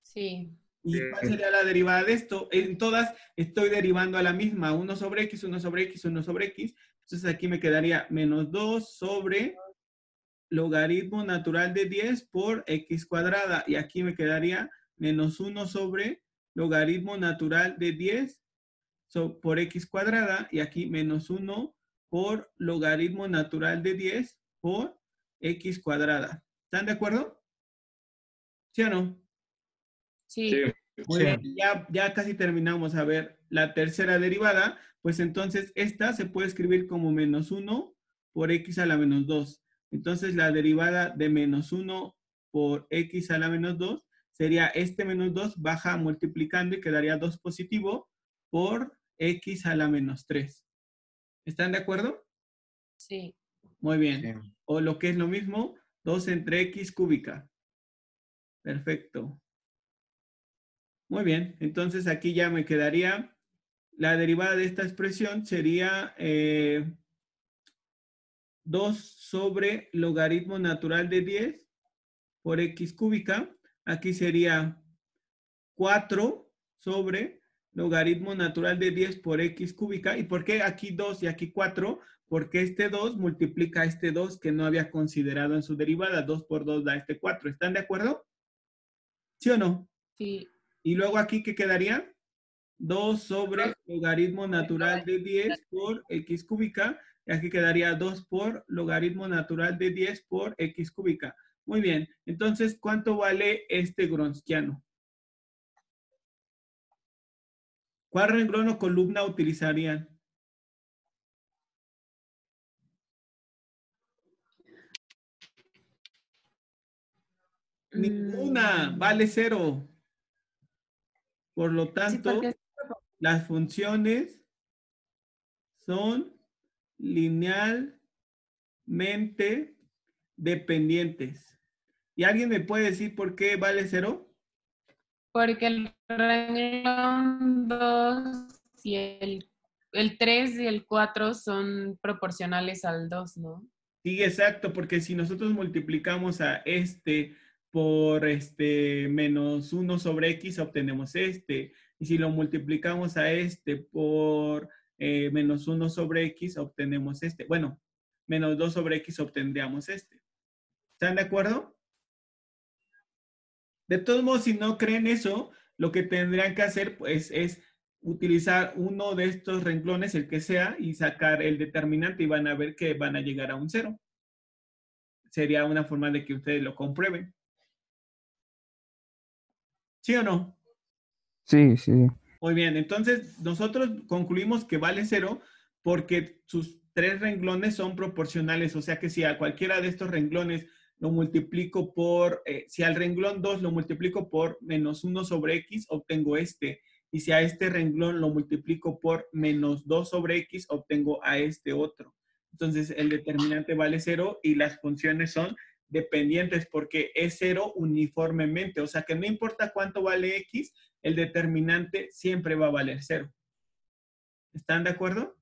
Sí. ¿Y cuál sería la derivada de esto? En todas estoy derivando a la misma, 1 sobre x, 1 sobre x, 1 sobre x. Entonces aquí me quedaría menos 2 sobre logaritmo natural de 10 por x cuadrada. Y aquí me quedaría menos 1 sobre logaritmo natural de 10 por x cuadrada. Y aquí menos 1 por logaritmo natural de 10 por x cuadrada. ¿Están de acuerdo? ¿Sí o no? Sí. Muy bien, ya casi terminamos. A ver, la tercera derivada, pues entonces esta se puede escribir como menos 1 por x a la menos 2. Entonces la derivada de menos 1 por x a la menos 2 sería este menos 2 baja multiplicando y quedaría 2 positivo por x a la menos 3. ¿Están de acuerdo? Sí. Muy bien. O lo que es lo mismo, 2 entre x cúbica. Perfecto. Muy bien, entonces aquí ya me quedaría, la derivada de esta expresión sería 2 sobre logaritmo natural de 10 por x cúbica. Aquí sería 4 sobre logaritmo natural de 10 por x cúbica. ¿Y por qué aquí 2 y aquí 4? Porque este 2 multiplica a este 2 que no había considerado en su derivada. 2 por 2 da este 4. ¿Están de acuerdo? ¿Sí o no? Sí. Y luego aquí, ¿qué quedaría? 2 sobre logaritmo natural de 10 por x cúbica. Y aquí quedaría 2 por logaritmo natural de 10 por x cúbica. Muy bien. Entonces, ¿cuánto vale este Gronskiano? ¿Cuál renglón o columna utilizarían? Ninguna, vale 0. Por lo Sí, tanto, porque las funciones son linealmente dependientes. ¿Y alguien me puede decir por qué vale 0? Porque el renglón 2 y el 3 y el 4 son proporcionales al 2, ¿no? Sí, exacto, porque si nosotros multiplicamos a este por menos 1 sobre x, obtenemos este. Y si lo multiplicamos a este por menos 1 sobre x, obtenemos este. Bueno, menos 2 sobre x obtendríamos este. ¿Están de acuerdo? De todos modos, si no creen eso, lo que tendrían que hacer pues, es utilizar uno de estos renglones, el que sea, y sacar el determinante y van a ver que van a llegar a un 0. Sería una forma de que ustedes lo comprueben. ¿Sí o no? Sí, sí. Muy bien, entonces nosotros concluimos que vale 0 porque sus 3 renglones son proporcionales, o sea que si a cualquiera de estos renglones lo multiplico por, si al renglón 2 lo multiplico por menos 1 sobre x, obtengo este. Y si a este renglón lo multiplico por menos 2 sobre x, obtengo a este otro. Entonces el determinante vale 0 y las funciones son dependientes porque es 0 uniformemente. O sea que no importa cuánto vale x, el determinante siempre va a valer 0. ¿Están de acuerdo?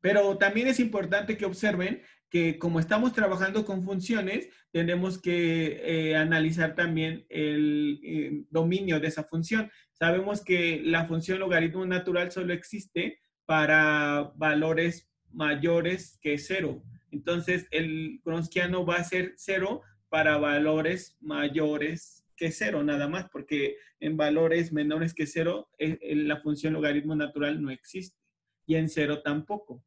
Pero también es importante que observen que como estamos trabajando con funciones, tenemos que analizar también el dominio de esa función. Sabemos que la función logaritmo natural solo existe para valores mayores que 0. Entonces, el Gronskiano va a ser 0 para valores mayores que 0, nada más, porque en valores menores que 0, la función logaritmo natural no existe. Y en 0 tampoco.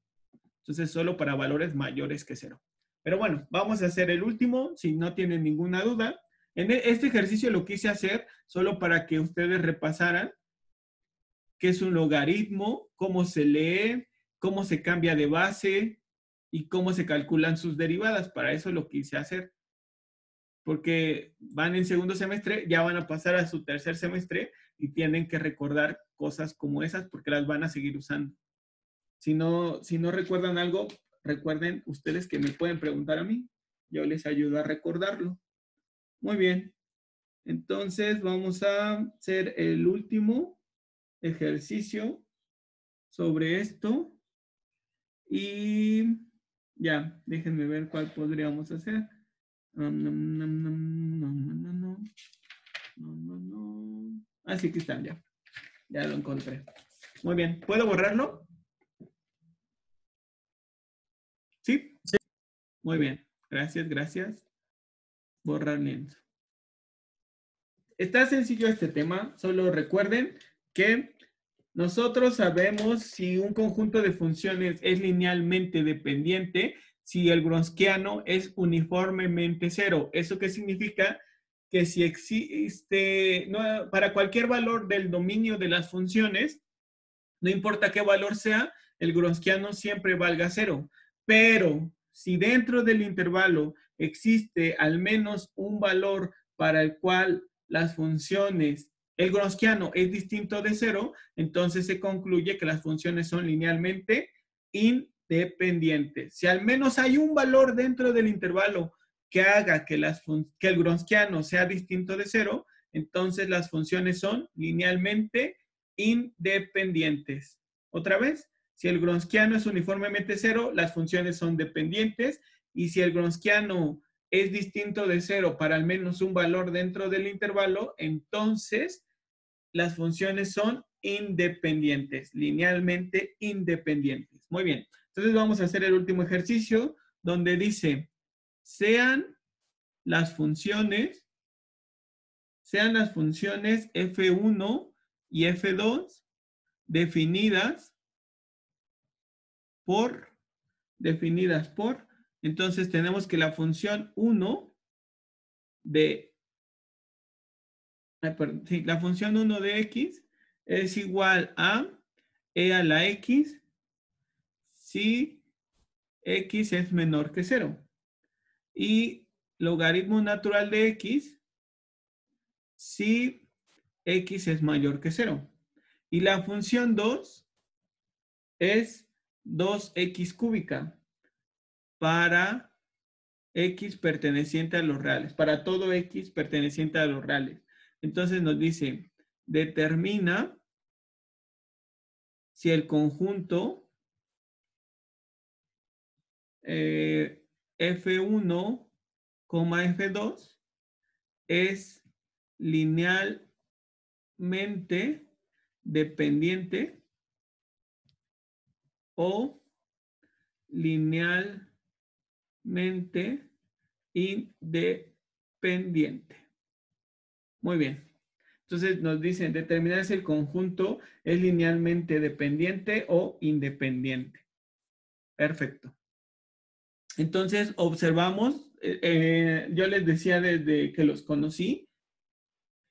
Entonces, solo para valores mayores que 0. Pero bueno, vamos a hacer el último, si no tienen ninguna duda. En este ejercicio lo quise hacer solo para que ustedes repasaran qué es un logaritmo, cómo se lee, cómo se cambia de base y cómo se calculan sus derivadas. Para eso lo quise hacer. Porque van en segundo semestre, ya van a pasar a su tercer semestre y tienen que recordar cosas como esas porque las van a seguir usando. Si no recuerdan algo, recuerden ustedes que me pueden preguntar a mí. Yo les ayudo a recordarlo. Muy bien. Entonces vamos a hacer el último ejercicio sobre esto. Y ya, déjenme ver cuál podríamos hacer. Así que están ya. Ya lo encontré. Muy bien. ¿Puedo borrarlo? ¿Sí? Sí. Muy bien. Gracias, gracias. Borrar lienzo. Está sencillo este tema. Solo recuerden que nosotros sabemos si un conjunto de funciones es linealmente dependiente, si el Gronskiano es uniformemente 0. ¿Eso qué significa? Que si existe, no, para cualquier valor del dominio de las funciones, no importa qué valor sea, el Gronskiano siempre valga 0. Pero si dentro del intervalo existe al menos un valor para el cual las funciones, el Gronskiano es distinto de 0, entonces se concluye que las funciones son linealmente independientes. Si al menos hay un valor dentro del intervalo que haga que el Gronskiano sea distinto de 0, entonces las funciones son linealmente independientes. Otra vez, si el Gronskiano es uniformemente 0, las funciones son dependientes, y si el Gronskiano es distinto de 0 para al menos un valor dentro del intervalo, entonces las funciones son independientes, linealmente independientes. Muy bien. Entonces vamos a hacer el último ejercicio donde dice, sean las funciones f1 y f2 definidas por, entonces tenemos que la función 1 de, la función 1 de x es igual a e a la x si x es menor que 0. Y logaritmo natural de x si x es mayor que 0. Y la función 2 es 2x cúbica para x perteneciente a los reales, para todo x perteneciente a los reales. Entonces nos dice, determina si el conjunto F1, F2 es linealmente dependiente o linealmente independiente. Muy bien. Entonces nos dicen determinar si el conjunto es linealmente dependiente o independiente. Perfecto. Entonces observamos, yo les decía desde que los conocí,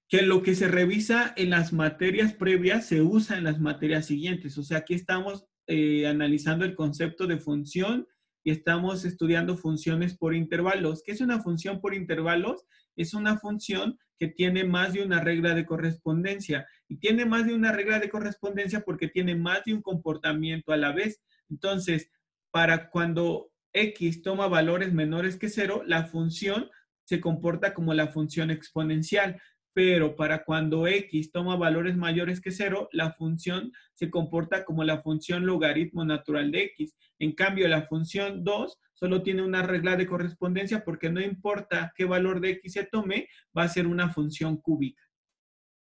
que lo que se revisa en las materias previas se usa en las materias siguientes. O sea, aquí estamos analizando el concepto de función y estamos estudiando funciones por intervalos. ¿Qué es una función por intervalos? Es una función que tiene más de una regla de correspondencia. Y tiene más de una regla de correspondencia porque tiene más de un comportamiento a la vez. Entonces, para cuando x toma valores menores que 0, la función se comporta como la función exponencial. Pero para cuando x toma valores mayores que 0, la función se comporta como la función logaritmo natural de x. En cambio, la función 2 solo tiene una regla de correspondencia porque no importa qué valor de x se tome, va a ser una función cúbica.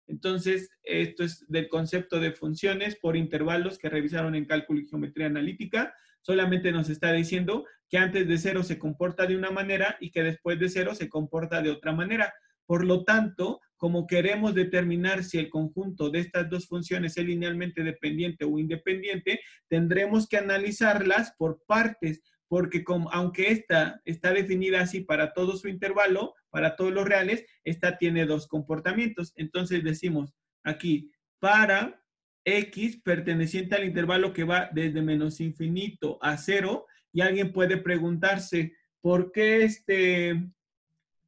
Entonces, esto es del concepto de funciones por intervalos que revisaron en cálculo y geometría analítica. Solamente nos está diciendo que antes de 0 se comporta de una manera y que después de 0 se comporta de otra manera. Por lo tanto, como queremos determinar si el conjunto de estas dos funciones es linealmente dependiente o independiente, tendremos que analizarlas por partes, porque aunque esta está definida así para todo su intervalo, para todos los reales, esta tiene dos comportamientos. Entonces decimos aquí, para x perteneciente al intervalo que va desde menos infinito a 0, y alguien puede preguntarse, ¿por qué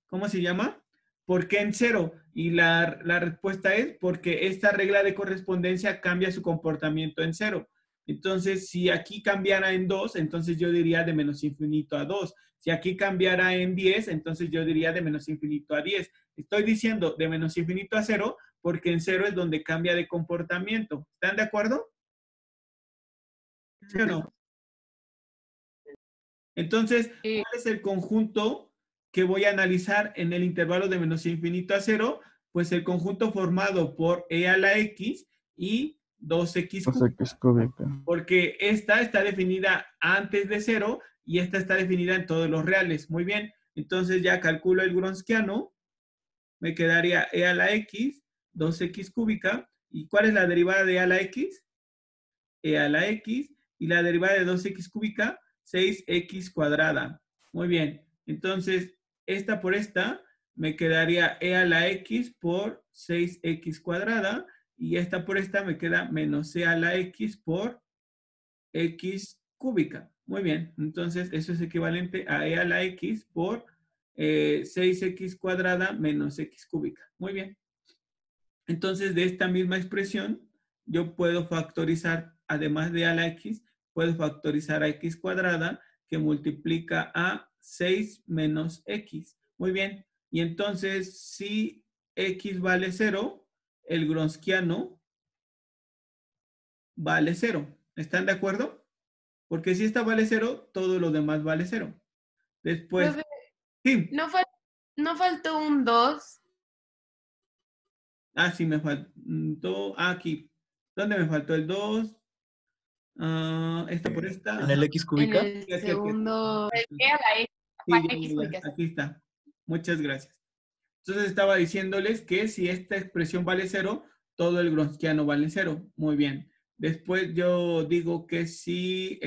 ¿cómo se llama? ¿Por qué en 0? Y la respuesta es porque esta regla de correspondencia cambia su comportamiento en 0. Entonces, si aquí cambiara en 2, entonces yo diría de menos infinito a 2. Si aquí cambiara en 10, entonces yo diría de menos infinito a 10. Estoy diciendo de menos infinito a 0 porque en 0 es donde cambia de comportamiento. ¿Están de acuerdo? ¿Sí o no? Entonces, ¿cuál es el conjunto que voy a analizar en el intervalo de menos infinito a 0? Pues el conjunto formado por e a la x y 2x cúbica. Porque esta está definida antes de 0 y esta está definida en todos los reales. Muy bien. Entonces ya calculo el Wronskiano. Me quedaría e a la x, 2x cúbica. ¿Y cuál es la derivada de e a la x? E a la x. Y la derivada de 2x cúbica, 6x cuadrada. Muy bien. Entonces, esta por esta me quedaría e a la x por 6x cuadrada. Y esta por esta me queda menos e a la x por x cúbica. Muy bien. Entonces, eso es equivalente a e a la x por 6x cuadrada menos x cúbica. Muy bien. Entonces, de esta misma expresión, yo puedo factorizar, además de a la x, puedo factorizar a x cuadrada, que multiplica a 6 menos x. Muy bien. Y entonces, si x vale 0, el Wronskiano vale 0. ¿Están de acuerdo? Porque si esta vale 0, todo lo demás vale 0. Después... Profe, sí. ¿no faltó un 2? Ah, sí, me faltó. Aquí. ¿Dónde me faltó el 2? Esta por esta. En el X En cúbica. el Aquí, aquí. segundo, E a la X, Sí, X cúbica. aquí está. Muchas gracias. Entonces estaba diciéndoles que si esta expresión vale 0, todo el Gronskiano vale 0. Muy bien. Después yo digo que si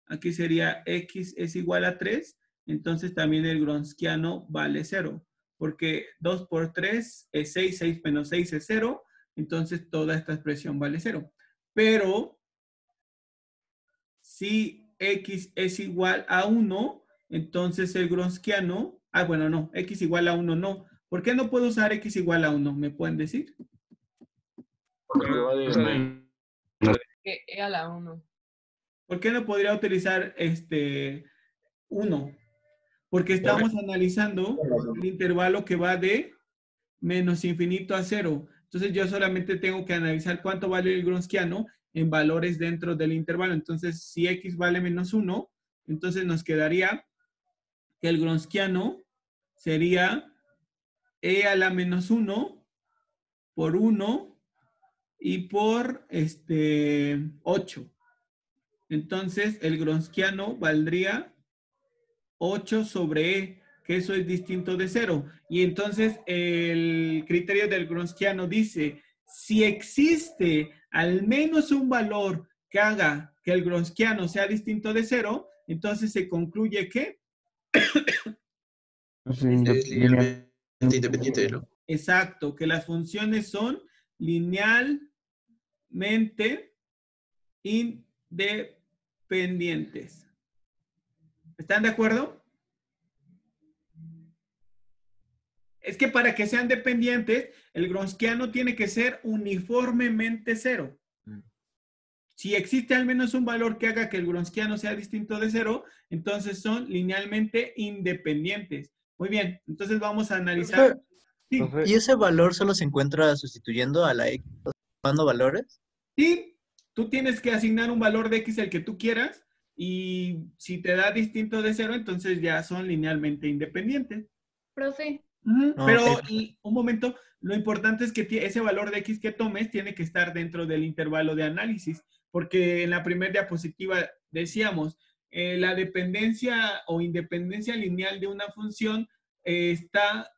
aquí sería x es igual a 3, entonces también el Gronskiano vale 0, porque 2 por 3 es 6, 6 menos 6 es 0, entonces toda esta expresión vale 0. Pero si x es igual a 1, entonces el Gronskiano, bueno, no, x igual a 1 no. ¿Por qué no puedo usar x igual a 1? ¿Me pueden decir? Que E a la 1. ¿Por qué no podría utilizar 1? Porque estamos analizando el intervalo que va de menos infinito a 0. Entonces yo solamente tengo que analizar cuánto vale el Gronskiano en valores dentro del intervalo. Entonces si x vale menos 1, entonces nos quedaría que el Gronskiano sería e a la menos 1 por 1 y por 8. Entonces el Gronskiano valdría 8 sobre E, que eso es distinto de 0. Y entonces el criterio del Gronskiano dice, si existe al menos un valor que haga que el Gronskiano sea distinto de 0, entonces se concluye que... Es Es linealmente independiente, ¿no? Exacto, que las funciones son linealmente independientes. ¿Están de acuerdo? Es que para que sean dependientes, el Gronskiano tiene que ser uniformemente 0. Si existe al menos un valor que haga que el Gronskiano sea distinto de 0, entonces son linealmente independientes. Muy bien, entonces vamos a analizar. Sí, ¿Y ese valor solo se encuentra sustituyendo a la X, sumando valores? sí, tú tienes que asignar un valor de X el que tú quieras y si te da distinto de 0, entonces ya son linealmente independientes. Profe, Pero Ok. un momento, lo importante es que ese valor de X que tomes tiene que estar dentro del intervalo de análisis, porque en la primera diapositiva decíamos, la dependencia o independencia lineal de una función está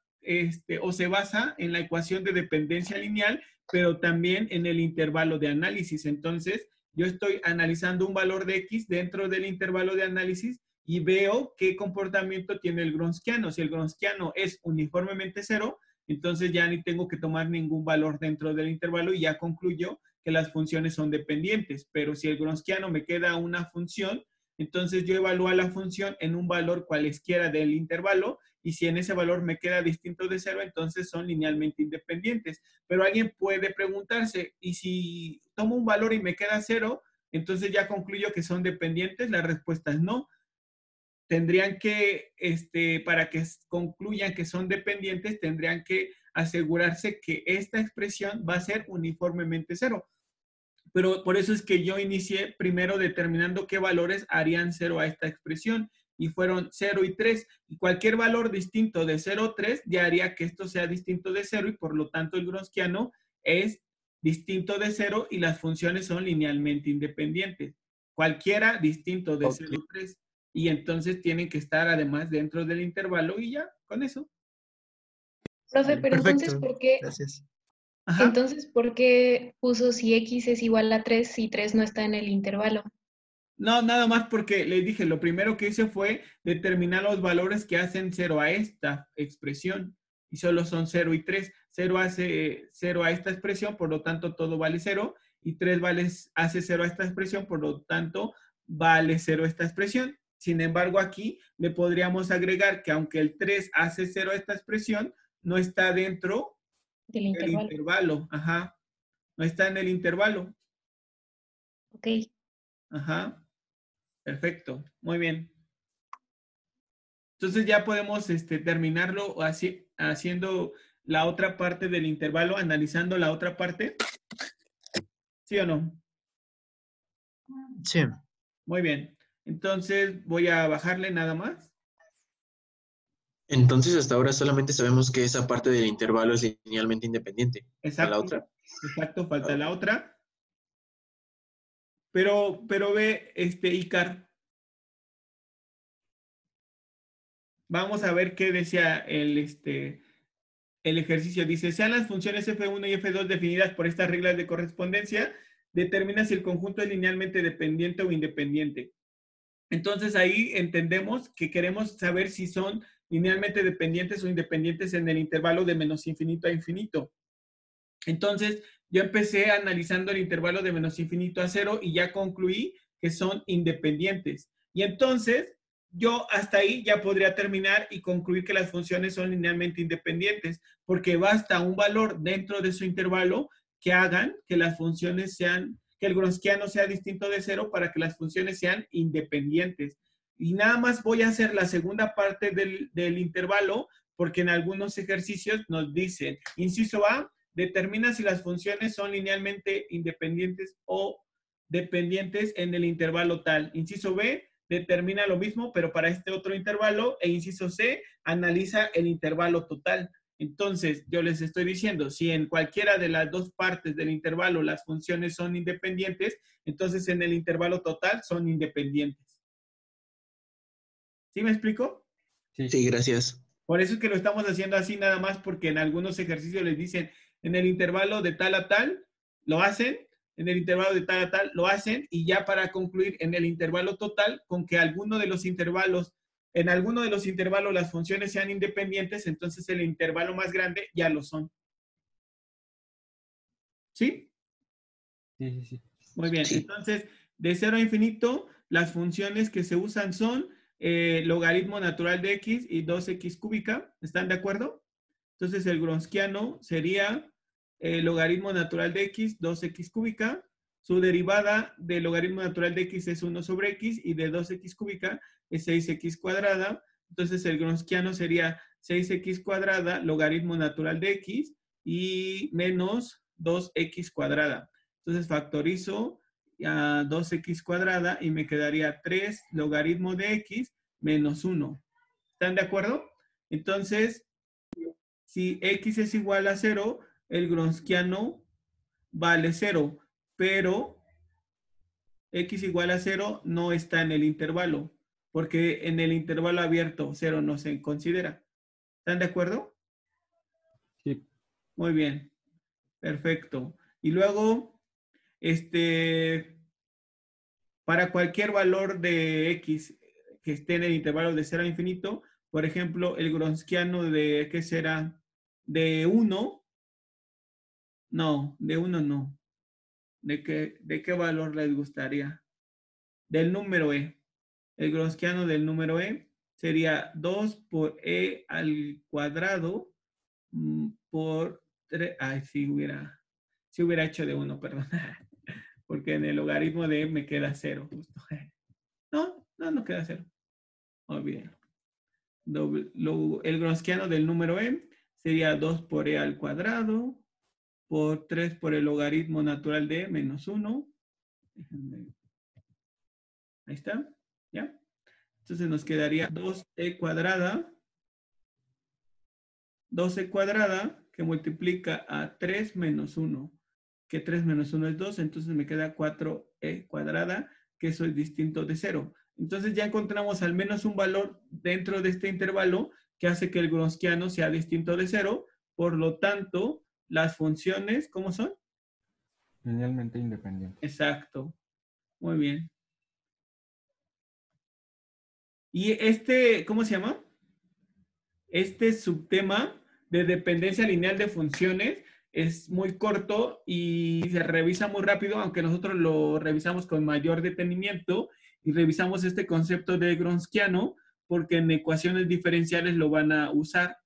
o se basa en la ecuación de dependencia lineal, pero también en el intervalo de análisis. Entonces, yo estoy analizando un valor de X dentro del intervalo de análisis y veo qué comportamiento tiene el Gronskiano. Si el Gronskiano es uniformemente 0, entonces ya ni tengo que tomar ningún valor dentro del intervalo y ya concluyo que las funciones son dependientes. Pero si el Gronskiano me queda una función, entonces yo evalúo la función en un valor cualesquiera del intervalo y si en ese valor me queda distinto de 0, entonces son linealmente independientes. Pero alguien puede preguntarse, ¿y si tomo un valor y me queda 0, entonces ya concluyo que son dependientes? La respuesta es no. Tendrían que, para que concluyan que son dependientes, tendrían que asegurarse que esta expresión va a ser uniformemente 0. Pero por eso es que yo inicié primero determinando qué valores harían 0 a esta expresión. Y fueron 0 y 3. Y cualquier valor distinto de 0 o 3 ya haría que esto sea distinto de 0 y por lo tanto el Gronskiano es distinto de 0 y las funciones son linealmente independientes. Cualquiera distinto de 0 o 3. Y entonces tienen que estar además dentro del intervalo y ya, con eso. profe, pero entonces, Perfecto. ¿por qué? Gracias. Ajá. Entonces, ¿por qué puso si X es igual a 3 si 3 no está en el intervalo? No, nada más porque les dije, lo primero que hice fue determinar los valores que hacen 0 a esta expresión. Y solo son 0 y 3. 0 hace 0 a esta expresión, por lo tanto todo vale 0. Y 3 hace 0 a esta expresión, por lo tanto vale 0 esta expresión. Sin embargo, aquí le podríamos agregar que aunque el 3 hace 0 a esta expresión, no está dentro Del del intervalo. intervalo. Ajá. No está en el intervalo. Ok. Ajá. Perfecto. Muy bien. Entonces ya podemos terminarlo haciendo la otra parte del intervalo, analizando la otra parte. ¿Sí o no? Sí. Muy bien. Entonces voy a bajarle nada más. Entonces, hasta ahora solamente sabemos que esa parte del intervalo es linealmente independiente. ¿A la Exacto. otra? Exacto, falta Ah, la otra. Pero ve, Icar, vamos a ver qué decía el ejercicio. Dice, sean las funciones F1 y F2 definidas por estas reglas de correspondencia, determina si el conjunto es linealmente dependiente o independiente. Entonces ahí entendemos que queremos saber si son linealmente dependientes o independientes en el intervalo de menos infinito a infinito. Entonces yo empecé analizando el intervalo de menos infinito a 0 y ya concluí que son independientes. Y entonces yo hasta ahí ya podría terminar y concluir que las funciones son linealmente independientes, porque basta un valor dentro de su intervalo que hagan que las funciones sean, que el Gronskiano sea distinto de 0 para que las funciones sean independientes. Y nada más voy a hacer la segunda parte del intervalo, porque en algunos ejercicios nos dicen, inciso A, determina si las funciones son linealmente independientes o dependientes en el intervalo tal. Inciso B, determina lo mismo, pero para este otro intervalo. E inciso C, analiza el intervalo total. Entonces, yo les estoy diciendo, si en cualquiera de las dos partes del intervalo las funciones son independientes, entonces en el intervalo total son independientes. ¿Sí me explico? sí, gracias. Por eso es que lo estamos haciendo así nada más, porque en algunos ejercicios les dicen, en el intervalo de tal a tal, lo hacen, en el intervalo de tal a tal, lo hacen, y ya para concluir en el intervalo total, con que alguno de los intervalos, en alguno de los intervalos las funciones sean independientes, entonces el intervalo más grande ya lo son. ¿Sí? Sí. Muy bien, Sí. entonces, de 0 a infinito, las funciones que se usan son logaritmo natural de x y 2x cúbica. ¿Están de acuerdo? Entonces, el Gronskiano sería logaritmo natural de x, 2x cúbica. Su derivada del logaritmo natural de x es 1 sobre x y de 2x cúbica es 6x cuadrada. Entonces, el Gronskiano sería 6x cuadrada, logaritmo natural de x y menos 2x cuadrada. Entonces factorizo a 2x cuadrada y me quedaría 3 logaritmo de x menos 1. ¿Están de acuerdo? Entonces, si x es igual a 0, el Gronskiano vale 0, pero x igual a 0 no está en el intervalo, porque en el intervalo abierto 0 no se considera. ¿Están de acuerdo? Sí. Muy bien. Perfecto. Y luego, para cualquier valor de x que esté en el intervalo de 0 a infinito, por ejemplo, el Gronskiano de, ¿qué será? De 1, no, de 1 no. ¿De qué valor les gustaría? Del número e. El Gronskiano del número e sería 2 por e al cuadrado por 3. Ay, si hubiera hecho de 1, perdón. Porque en el logaritmo de e me queda 0 justo. No queda 0. Olvídenlo. El Gronskiano del número e sería 2 por e al cuadrado por 3 por el logaritmo natural de e menos 1. Ahí está. ¿Ya? Entonces nos quedaría 2e cuadrada. 2e cuadrada que multiplica a 3 menos 1. Que 3 menos 1 es 2. Entonces me queda 4e cuadrada, que eso es distinto de 0. Entonces ya encontramos al menos un valor dentro de este intervalo que hace que el Gronskiano sea distinto de 0. Por lo tanto, las funciones, ¿cómo son? Linealmente independiente. Exacto. Muy bien. Y ¿cómo se llama? Este subtema de dependencia lineal de funciones es muy corto y se revisa muy rápido, aunque nosotros lo revisamos con mayor detenimiento y revisamos este concepto de Gronskiano porque en ecuaciones diferenciales lo van a usar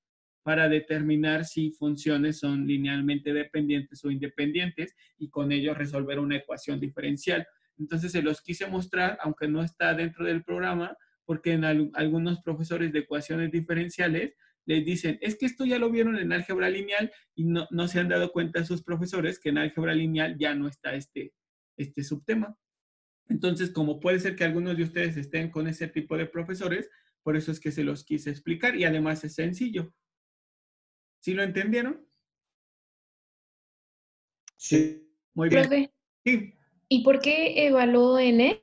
para determinar si funciones son linealmente dependientes o independientes y con ello resolver una ecuación diferencial. Entonces se los quise mostrar, aunque no está dentro del programa, porque en algunos profesores de ecuaciones diferenciales les dicen, es que esto ya lo vieron en álgebra lineal y no se han dado cuenta sus profesores que en álgebra lineal ya no está este subtema. Entonces, como puede ser que algunos de ustedes estén con ese tipo de profesores, Por eso es que se los quise explicar y además es sencillo. ¿Sí lo entendieron? Sí. Muy bien. Profe, Sí. ¿y por qué evaluó N?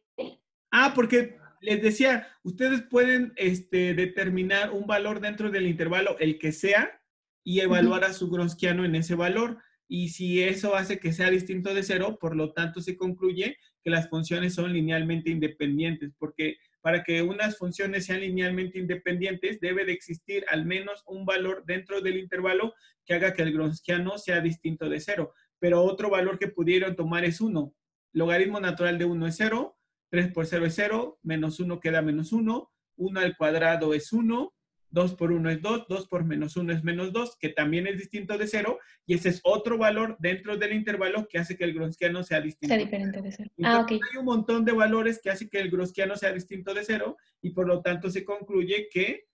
Porque les decía, ustedes pueden determinar un valor dentro del intervalo, el que sea, y evaluar a su Gronskiano en ese valor. Y si eso hace que sea distinto de 0, por lo tanto se concluye que las funciones son linealmente independientes, porque para que unas funciones sean linealmente independientes debe de existir al menos un valor dentro del intervalo que haga que el Gronskiano sea distinto de 0. Pero otro valor que pudieron tomar es 1. Logaritmo natural de 1 es 0, 3 por 0 es 0, menos 1 queda menos 1, 1 al cuadrado es 1, 2 por 1 es 2, 2 por menos 1 es menos 2, que también es distinto de 0, y ese es otro valor dentro del intervalo que hace que el Gronskiano sea distinto. Sea diferente de 0. Entonces, Ok. hay un montón de valores que hace que el Gronskiano sea distinto de 0, y por lo tanto se concluye que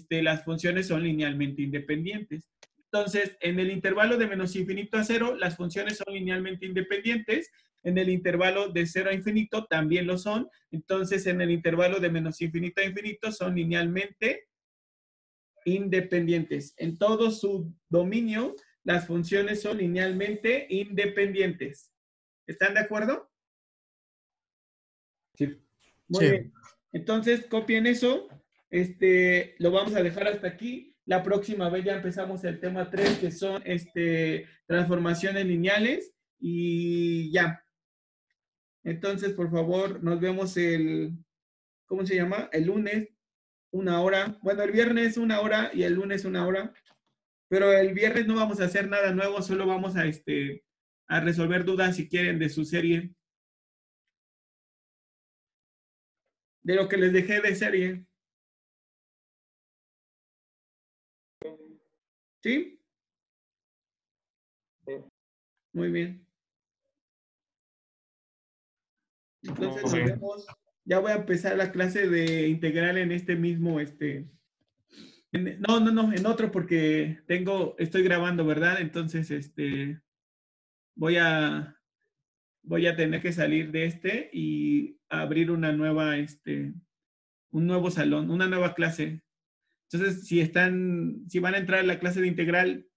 las funciones son linealmente independientes. Entonces, en el intervalo de menos infinito a 0, las funciones son linealmente independientes. En el intervalo de 0 a infinito también lo son. Entonces, en el intervalo de menos infinito a infinito son linealmente independientes. En todo su dominio, las funciones son linealmente independientes. ¿Están de acuerdo? Sí. Muy Sí. bien. Entonces, copien eso. Lo vamos a dejar hasta aquí. La próxima vez ya empezamos el tema 3, que son transformaciones lineales. Y ya. Entonces, por favor, nos vemos ¿cómo se llama? El lunes, 1 hora. Bueno, el viernes 1 hora y el lunes 1 hora. Pero el viernes no vamos a hacer nada nuevo, solo vamos a resolver dudas si quieren de su serie. De lo que les dejé de serie. ¿Sí? Sí. Muy bien. Entonces nos Ok. vemos. Ya voy a empezar la clase de integral en este mismo, no, en otro porque estoy grabando, ¿verdad? Entonces, voy a tener que salir de y abrir una nueva, un nuevo salón, una nueva clase. Entonces, si van a entrar a la clase de integral,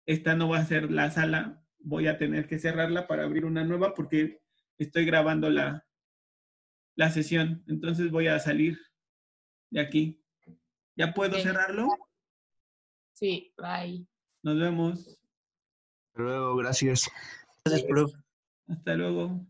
esta no va a ser la sala, voy a tener que cerrarla para abrir una nueva porque estoy grabando la sesión. Entonces voy a salir de aquí. ¿Ya puedo Ok. cerrarlo? Sí, bye. Nos vemos. Hasta luego, gracias. Gracias, profe. Hasta luego.